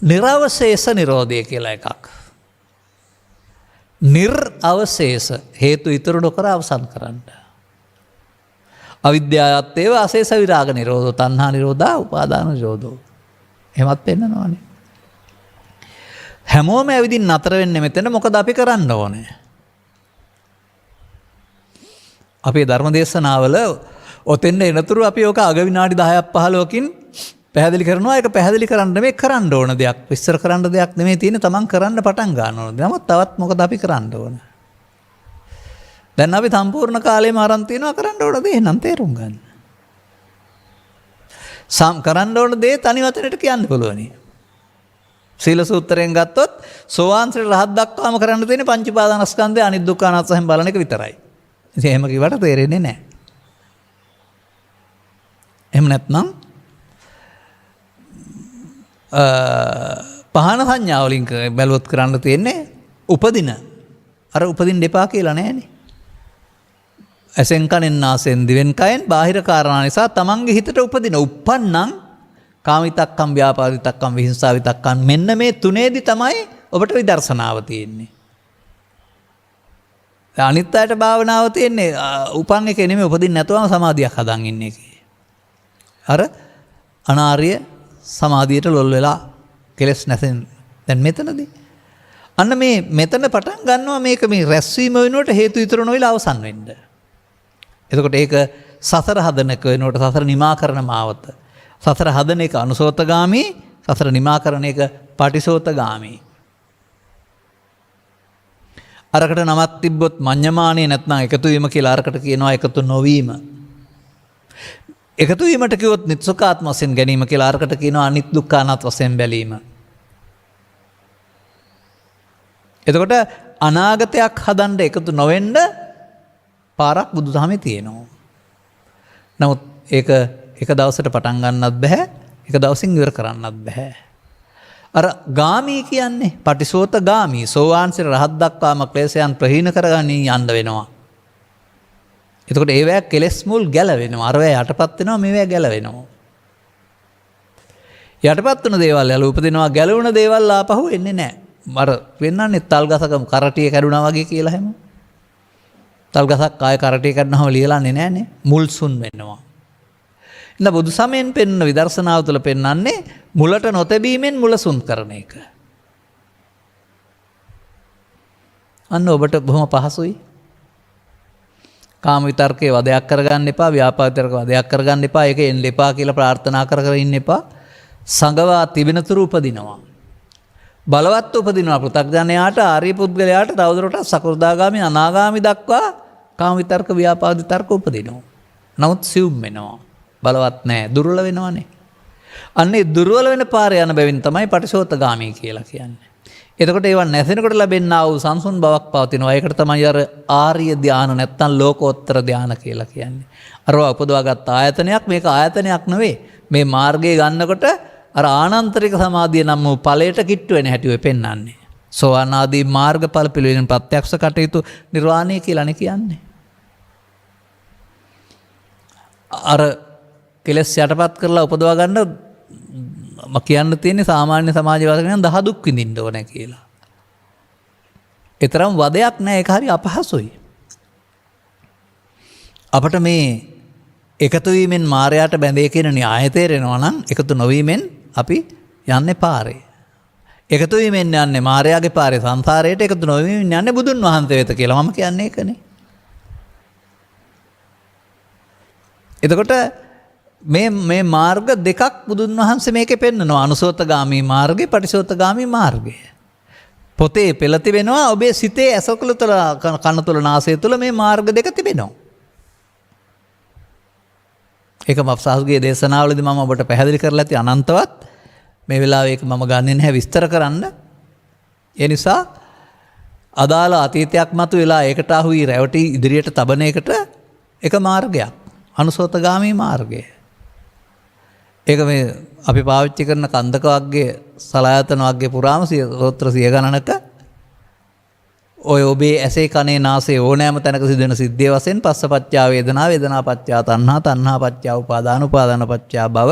නිර්වශේෂ නිරෝධය කියලා එකක්. නිර්වශේෂ හේතු ඉතුරු නොකර අවසන් කරන්න. අවිද්‍යාවත් ඒව අශේෂ විරාග නිරෝධෝ, තණ්හා නිරෝධා, උපාදාන නිරෝධෝ. එහෙමත් පෙන්නනවානේ. හැමෝම ඇවිදින් නතර වෙන්නේ මෙතන. මොකද අපි කරන්න ඕනේ? අපේ ධර්ම දේශනාවල ඔතෙන්ද එනතුරු අපි ඕක අග විනාඩි 10ක් 15කින් පැහැදිලි කරනවා. ඒක පැහැදිලි කරන්න නෙමෙයි, කරන්න ඕන දෙයක්. විස්තර කරන්න දෙයක් නෙමෙයි තියෙන්නේ. තමන් කරන්න පටන් ගන්න ඕන. නමුත් තවත් මොකද අපි කරන්න ඕන? දැන් අපි සම්පූර්ණ කාලෙම අරන් තියනවා කරන්න ඕන දේ නම් තේරුම් ගන්න. කරන්න ඕන දේ තනි වචනෙට කියන්න පුළුවනි. සීල සූත්‍රයෙන් ගත්තොත් සෝවාන් ශ්‍රී රහත් දක්වාම කරන්න තියෙන්නේ පංච උපාදානස්කන්ධය අනිත් දුක්ඛ අනාත්ම බලන එක විතරයි. ඉතින් එහෙම කිව්වට තේරෙන්නේ නැහැ. එහෙම නැත්නම් පහන සංඥා වලින් බැලුවොත් කරන්න තියෙන්නේ උපදින. අර උපදින්න එපා කියලා නෑනේ. ඇසෙන් කනෙන් නාසෙන් දිවෙන් කයෙන් බාහිර කාරණා නිසා තමන්ගේ හිතට උපදින uppannam කාම විතක්කම්, ව්‍යාපාද විතක්කම්, විහිංසා විතක්කම් මෙන්න මේ තුනේදී තමයි ඔබට විදර්ශනාව තියෙන්නේ. අනිත් අයට භාවනාව තියෙන්නේ උපන් එක නෙමෙයි උපදින්න නැතුවම සමාධියක් හදන් ඉන්න එකේ. අර අනාර්ය සමාධියට ලොල් වෙලා කෙලස් නැසෙන දැන් මෙතනදී අන්න මේ මෙතන පටන් ගන්නවා මේක මේ රැස්වීම වෙනුවට හේතු ඉතුරු නොවිලා අවසන් වෙන්න. එතකොට ඒක සසර හදන එක වෙනුවට සසර නිමා කරන මාවත. සසර හදන එක අනුසෝතගාමී, සසර නිමා කරන එක පටිසෝතගාමී. අරකට නමක් තිබ්බොත් මඤ්ඤමානේ නැත්නම් එකතු වීම කියලා අරකට කියනවා එකතු නොවීම. එකතු වීමට කිව්වොත් නිත්සුකාත්ම වශයෙන් ගැනීම කියලා අරකට කියනවා අනිත් දුක්ඛ අනාත් වශයෙන් බැලීම. එතකොට අනාගතයක් හදන්න එකතු නොවෙන්න පාරක් බුදුදහමේ තියෙනවා. නමුත් ඒක එක දවසට පටන් ගන්නත් බෑ, එක දවසින් ඉවර කරන්නත් බෑ. අර ගාමී කියන්නේ පටිසෝත ගාමී, සෝවාන්සිර රහත් දක්වාම ක්ලේශයන් ප්‍රහීන කරගනින් යන්න වෙනවා. එතකොට ඒවැ කෙලෙස් මුල් ගැලවෙනවා. අරවැ යටපත් වෙනවා, මේවැ ගැලවෙනවා. යටපත් වෙන දේවල් යල උපදිනවා, ගැලවුණ දේවල් ආපහු එන්නේ නැහැ. මර වෙන්නන්නේ තල් ගසක කරටිය කැඩුනා වගේ කියලා හැම. තල් ගසක් ආය කරටිය කැඩනවම ලියලාන්නේ නැහනේ. මුල් සුන් වෙනවා. ඉතින් බුදු සමයෙන් පෙන්වන විදර්ශනාව තුළ පෙන්වන්නේ මුලට නොතැබීමෙන් මුල සුන් කරන එක. අන්න ඔබට බොහොම පහසුයි. කාම විතර්කේ වදයක් කරගන්න එපා, ව්‍යාපාද විතර්ක වදයක් කරගන්න එපා. ඒක එන්න එපා කියලා ප්‍රාර්ථනා කර කර ඉන්න එපා. සංගවා තිබෙනතුරු උපදිනවා. බලවත් උපදිනවා පෘථග්ජනයාට, ආර්ය පුද්ගලයාට තවදුරටත් සකෘදාගාමි, අනාගාමි දක්වා කාම විතර්ක, ව්‍යාපාද විතර්ක උපදිනවා. නමුත් සිවුම් වෙනවා. බලවත් නැහැ, දුර්වල වෙනවනේ. අන්නේ දුර්වල වෙන පාරේ යන බැවින් තමයි පටිසෝතගාමී කියලා කියන්නේ. එතකොට ඒවා නැසෙනකොට ලැබෙනා වූ සංසුන් බවක් පවතිනවා. ඒකට තමයි අර ආර්ය ධානය නැත්තම් ලෝකෝත්තර ධානය කියලා කියන්නේ. අරවා උපදවාගත් ආයතනයක්, මේක ආයතනයක් නෙවෙයි. මේ මාර්ගය ගන්නකොට අර ආනන්තරික සමාධිය නම් වූ ඵලයට කිට්ටු වෙන හැටි ඔය පෙන්වන්නේ. සෝවාන් ආදී මාර්ගඵල පිළිවෙලින් ප්‍රත්‍යක්ෂ කටයුතු නිර්වාණය කියලානේ කියන්නේ. අර කෙලස් යටපත් කරලා උපදවා ගන්න කියන්න තියෙන්නේ සාමාන්‍ය සමාජ වාසකයන් 10 දුක් විඳින්න ඕනේ කියලා. ඒතරම් වදයක් නෑ, ඒක හරි අපහසුයි. අපට මේ එකතු වීමෙන් මායයට බැඳේ කියන න්‍යාය තේරෙනවා නම් එකතු නොවීමෙන් අපි යන්නේ පාරේ. එකතු වීමෙන් යන්නේ මායාවේ පාරේ සංසාරයට, එකතු නොවීමෙන් යන්නේ බුදුන් වහන්සේ වෙත කියලා මම කියන්නේ ඒකනේ. එතකොට මේ මාර්ග දෙකක් බුදුන් වහන්සේ මේකේ පෙන්නනවා. අනුසෝතගාමී මාර්ගය, පටිසෝතගාමී මාර්ගය. පොතේ පෙළ තිබෙනවා, ඔබේ සිතේ ඇසකල තුළ, කන තුළ, නාසය තුළ මේ මාර්ග දෙක තිබෙනවා. ඒක මප්සාහුගේ දේශනාවලදී මම ඔබට පැහැදිලි කරලා ඇති අනන්තවත්. මේ වෙලාවේ ඒක මම ගන්නෙ නැහැ විස්තර කරන්න. ඒ නිසා අදාළ අතීතයක් මතු වෙලා ඒකට අහුවී රැවටි ඉදිරියට තබන එකට එක මාර්ගයක්. අනුසෝතගාමී මාර්ගය. ඒක මේ අපි පාවිච්චි කරන කන්දක වර්ගයේ, සලායතන වර්ගයේ පුරාම සූත්‍ර 100 ගණනක ඔය ඔබේ ඇසේ කනේ නාසයේ ඕනෑම තැනක සිදුවෙන සිද්ධිය වශයෙන් පස්සපච්චා වේදනා, වේදනාපච්චා තණ්හා, තණ්හාපච්චා උපාදාන, උපාදානපච්චා භව,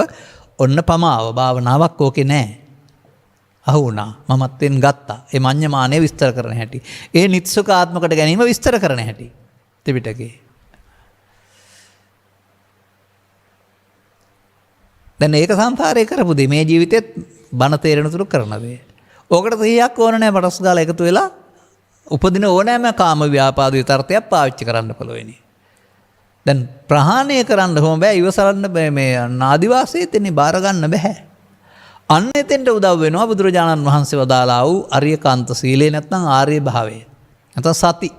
ඔන්න පමාව භාවනාවක් ඕකේ නැහැ. අහු වුණා, මමත්වෙන් ගත්තා. ඒ මඤ්ඤමානය විස්තර කරන හැටි, ඒ නිත්සුකාත්මකට ගැනීම විස්තර කරන හැටි ත්‍රිපිටකේ. දැන් ඒක සංසාරේ කරපු දේ, මේ ජීවිතෙත් බණ තේරෙන තුරු කරන දේ. ඕකට 100ක් ඕන නැහැ, පටස් ගාලා එකතු වෙලා උපදින ඕනෑම කාම ව්‍යාපාද විතරතයක් පාවිච්චි කරන්න පුළුවනි. දැන් ප්‍රහාණය කරන්න හොම බෑ, ඉවසලන්න මේ නාදිවාසයේ තෙන්නේ බාර ගන්න බෑ. අන්න එතෙන්ට උදව් වෙනවා බුදුරජාණන් වහන්සේ වදාලා වූ අරියකාන්ත සීලය, නැත්නම් ආර්ය භාවය. නැත්නම් සති.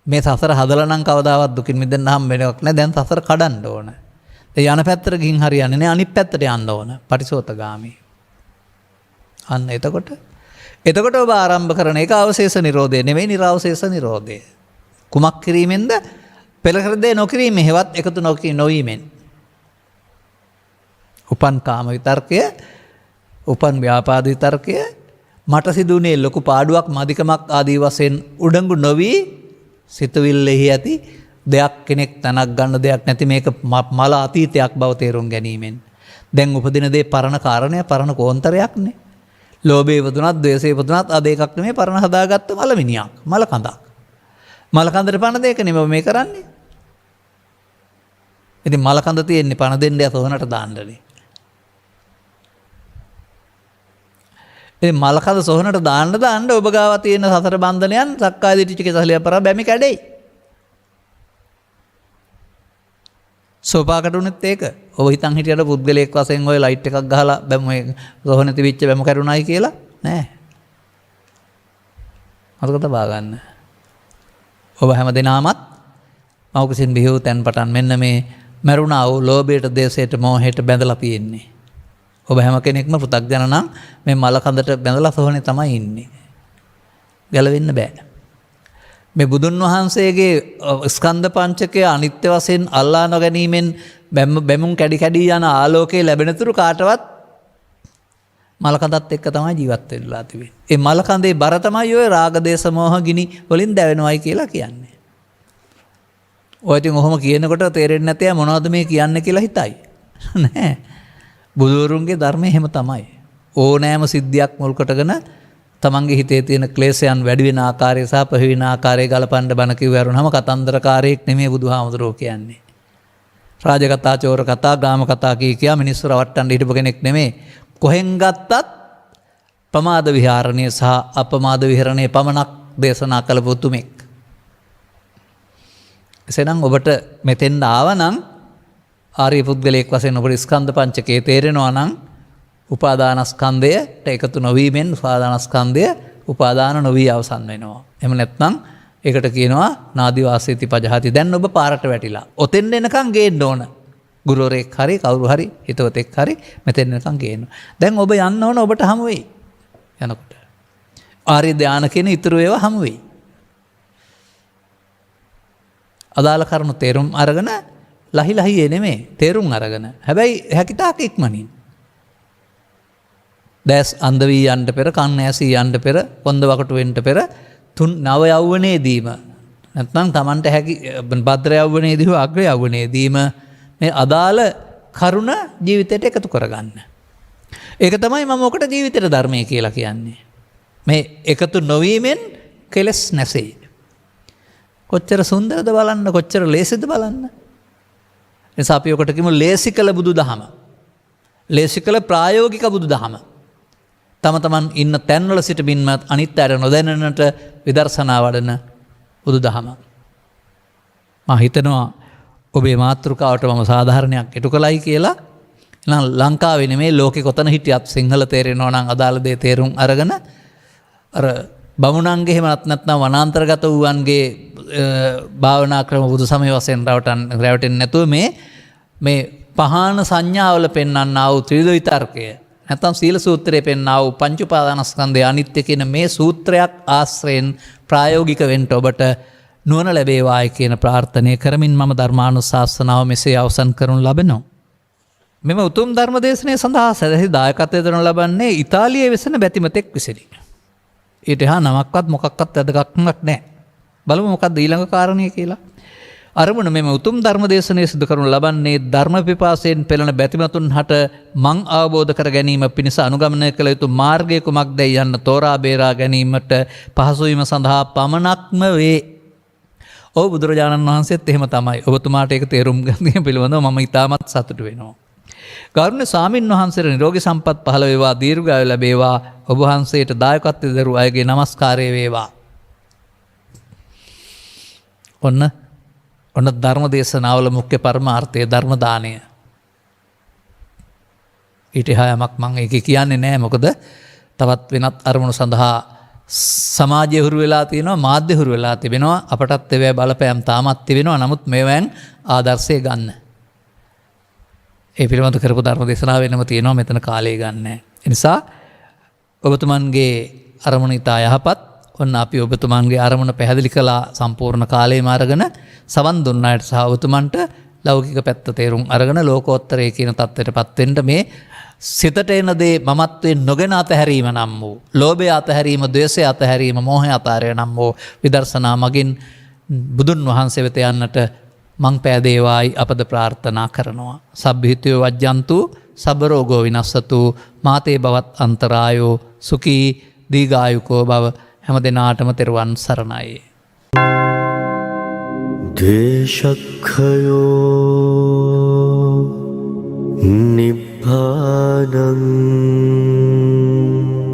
මේ සසර හදලා නම් කවදාවත් දුකින් මිදෙන්න හම් වෙනවක් නෑ. දැන් සසර කඩන්න ඕන. ඒ යන පැත්තට ගිහින් හරියන්නේ නෑ, අනිත් පැත්තට යන්න ඕන. පටිසෝතගාමී. අන්න එතකොට ඔබ ආරම්භ කරන එක අවශේෂ නිරෝධය නෙමෙයි, නිරවශේෂ නිරෝධය. කුමක් කිරීමෙන්ද? පෙළ කර දේ නොකිරීම, හේවත් එකතු නොවීමෙන්. උපන් කාම විතර්කය, උපන් ව්‍යාපාද විතර්කය, මට සිදුුනේ ලොකු පාඩුවක්, මදිකමක් ආදී වශයෙන් උඩඟු නොවි සිතවිල්ලෙහි ඇති දෙයක්, කෙනෙක් තනක් ගන්න දෙයක් නැති මේක මල අතීතයක් බව තේරුම් ගැනීමෙන්. දැන් උපදින දේ පරණ කාරණය පරණ කෝන්තරයක්නේ. ලෝභය ඉපදුනත් ද්වේෂය ඉපදුනත් අද එකක් නෙමෙයි පරණ හදාගත්ත මලමිනියක් මල කඳක්. මල කඳට පණ දෙක නෙමෙයි මේ කරන්නේ. ඉතින් මල කඳ තියෙන්නේ පණ දෙන්න සොහනට දාන්නනේ. ඉතින් මල කඳ සොහනට දාන්න ඔබ ගාව තියෙන සතර බන්ධනයන් සක්කාය දිට්ඨිය කෙසලිය පරා බැමි කැඩෙයි. සෝපාකටුනෙත් ඒක. ඔබ හිතන් හිටියට පුද්ගලයෙක් වශයෙන් ඔය ලයිට් එකක් ගහලා බැම සොහන තිබිච්ච බැම කරුණායි කියලා නෑ. අරක තබා ගන්න. ඔබ හැමදෙනාමත් මව්කුසින් බිහි වූ තැන් පටන් මෙන්න මේ මරුණා වූ ලෝභයට, දේශයට, මෝහයට බැඳලා තියෙන්නේ. ඔබ හැම කෙනෙක්ම පෘථග්ජන නම් මේ මල කඳට බැඳලා සොහනේ තමයි ඉන්නේ. ගැලවෙන්න බෑ. මේ බුදුන් වහන්සේගේ ස්කන්ධ පංචකය අනිත්‍ය වශයෙන් අල්ලා නොගැනීමෙන් බැමුම් කැඩි කැඩි යන ආලෝකයේ ලැබෙනතුරු කාටවත් මල කඳත් එක්ක තමයි ජීවත් වෙලා තිබෙන්නේ. ඒ මල කඳේ බර තමයි ඔය රාග දේශ මොහ ගිනි වලින් දැවෙනවයි කියලා කියන්නේ. ඔය ඉතින් ඔහොම කියනකොට තේරෙන්නේ නැතේ මොනවද මේ කියන්නේ කියලා හිතයි. නෑ. බුදුරුන්ගේ ධර්මය එහෙම තමයි. ඕනෑම සිද්ධියක් මුල් කොටගෙන තමන්ගේ හිතේ තියෙන ක්ලේශයන් වැඩි වෙන ආකාරය සහ පහි වෙන ආකාරය ගලපන්න බණ කිව්වරුනම කතන්දරකාරයෙක් නෙමෙයි බුදුහාමුදුරුවෝ කියන්නේ. රාජ කතා, චෝර කතා, ගාම කතා කියා මිනිස්සු රවට්ටන්න හිටපු කෙනෙක් නෙමෙයි. කොහෙන් ගත්තත් ප්‍රමාද විහරණය සහ අපමාද විහරණය පමණක් දේශනා කළ පුතුමෙක්. එසේනම් ඔබට මෙතෙන් ආවනම් ආර්ය පුද්ගලයෙක් වශයෙන් ඔබට ස්කන්ධ පංචකයේ තේරෙනවා නම් උපාදානස්කන්ධයට එකතු නොවීමෙන් උපාදානස්කන්ධය උපාදාන නොවී අවසන් වෙනවා. එහෙම නැත්නම් ඒකට කියනවා නාදිවාසීති පජහති. දැන් ඔබ පාරට වැටිලා. ඔතෙන් එනකන් ගේන්න ඕන. ගුරුවරයෙක් හරි කවුරු හරි හිතවතෙක් හරි මෙතෙන් එනකන් ගේන්න. දැන් ඔබ යන්න ඕන ඔබට හමු වෙයි. යනකොට ආර්ය ධානය කියන ඉතුරු ඒවා හමු වෙයි. අදාළ කරුණු තේරුම් අරගෙන ලහි ලහියේ නෙමෙයි තේරුම් අරගෙන. හැබැයි හැකිතාක ඉක්මනින්. දැස් අන්ධ වී යන්න පෙර, කන් ඇසී යන්න පෙර, කොන්ද වකටු වෙන්න පෙර නව යෞවනයේදීම නැත්නම් Tamanට හැකි භද්‍ර යෞවනයේදී හෝ අග්‍ර යෞවනයේදීම මේ අදාළ කරුණ ජීවිතයට එකතු කරගන්න. ඒක තමයි මම ඔකට ජීවිතේට ධර්මය කියලා කියන්නේ. මේ එකතු නොවීමෙන් කෙලස් නැසෙයි. කොච්චර සුන්දරද බලන්න, කොච්චර ලේසිද බලන්න. නිසා අපි ඔකට කියමු ලේසිකල බුදුදහම. ලේසිකල ප්‍රායෝගික බුදුදහම. තම තමන් ඉන්න තැන්වල සිට බින්මත් අනිත් අයට නොදැනෙන්නට විදර්ශනා වඩන බුදුදහම. මා හිතනවා ඔබේ මාතෘකාවට මම සාධාරණයක් ඉටු කළයි කියලා. එහෙනම් ලංකාවේ නෙමේ ලෝකෙ කොතන හිටියත් සිංහල තේරෙනවා නම් අදාළ දේ තේරුම් අරගෙන අර බමුණන්ගේ එහෙමත් නැත්නම් වනාන්තරගත වූවන්ගේ භාවනා ක්‍රම බුදු සමය වශයෙන් රැවටෙන්නේ නැතුව මේ පහාන සංඥාවල පෙන්වන්නා වූ ත්‍රිවිධ විතර්කය නැත්නම් සීල සූත්‍රයේ පෙන්වනා වූ පංච උපාදානස්කන්ධය අනිත්‍ය කියන මේ සූත්‍රයක් ආශ්‍රයෙන් ප්‍රායෝගික වෙන්න ඔබට නුවණ ලැබේවායි කියන ප්‍රාර්ථනාව කරමින් මම ධර්මානුශාසනාව මෙසේ අවසන් කරනු ලබනවා. මෙම උතුම් ධර්ම දේශනාව සඳහා සැදැහි දායකත්වය දරනු ලබන්නේ ඉතාලියේ වෙසෙන බැතිමතෙක් විසිනි. ඊට එහා නමක්වත් මොකක්වත් වැදගත්කමක් නැහැ. බලමු මොකක්ද ඊළඟ කාරණය කියලා. අරමුණ මෙම උතුම් ධර්ම දේශනාව සිදු කරනු ලබන්නේ ධර්ම පිපාසයෙන් පෙළෙන බැතිමතුන් හට මං අවබෝධ කර ගැනීම පිණිස අනුගමනය කළ යුතු මාර්ගය කුමක්දයි යන්න තෝරා බේරා ගැනීමට පහසු වීම සඳහා පමණක්ම වේ. ඔව් බුදුරජාණන් වහන්සේත් එහෙම තමයි. ඔබතුමාට ඒක තේරුම් ගන්න පිළිබඳව මම ඉතාමත් සතුටු වෙනවා. ගෞරවනීය ස්වාමින් වහන්සේට නිරෝගී සම්පත් පහළ වේවා, දීර්ඝායු ලැබේවා. ඔබ වහන්සේට දායකත්වයේ දරු අයගේ নমස්කාරය වේවා. ඔන්න ධර්ම දේශනාවල මුඛ්‍ය පරමාර්ථය ධර්ම දානය. ඊට එහා යමක් මම ඒක කියන්නේ නැහැ. මොකද තවත් වෙනත් අරමුණු සඳහා සමාජය හුරු වෙලා තියෙනවා, මාධ්‍ය හුරු වෙලා තිබෙනවා. අපටත් ඒවැ බලපෑම් තාමත් තිබෙනවා. නමුත් මේවෙන් ආදර්ශය ගන්න. ඒ පිළිබඳ කරපු ධර්ම දේශනාව වෙනම තියෙනවා. මෙතන කාලය ගන්න. ඒ නිසා ඔබතුමන්ගේ අරමුණ ඉතා යහපත්. ඔන්න අපි ඔබතුමන්ගේ අරමුණ පැහැදිලි කළා සම්පූර්ණ කාලයම අරගෙන සවන් දුන්නාට සහ ඔබතුමන්ට ලෞකික පැත්ත තේරුම් අරගෙන ලෝකෝත්තරය කියන தත්ත්වයටපත් වෙන්න මේ සිතට එන දේ මමත්වයෙන් නොගෙන අතහැරීම නම් වූ ලෝභය අතහැරීම, ද්වේෂය අතහැරීම, මෝහය අතහැරීම නම් වූ විදර්ශනා මගින් බුදුන් වහන්සේ වෙත යන්නට මං පෑදේවායි අපද ප්‍රාර්ථනා කරනවා. සබ්බිහිතයෝ වජ්ජන්තු සබරෝගෝ විනස්සතු මාතේ බවත් අන්තරායෝ සුකී දීගායුකෝ බව හැම දෙනාටම තෙරුවන් සරණයි. දේශක්ඛයෝ නිබ්බානං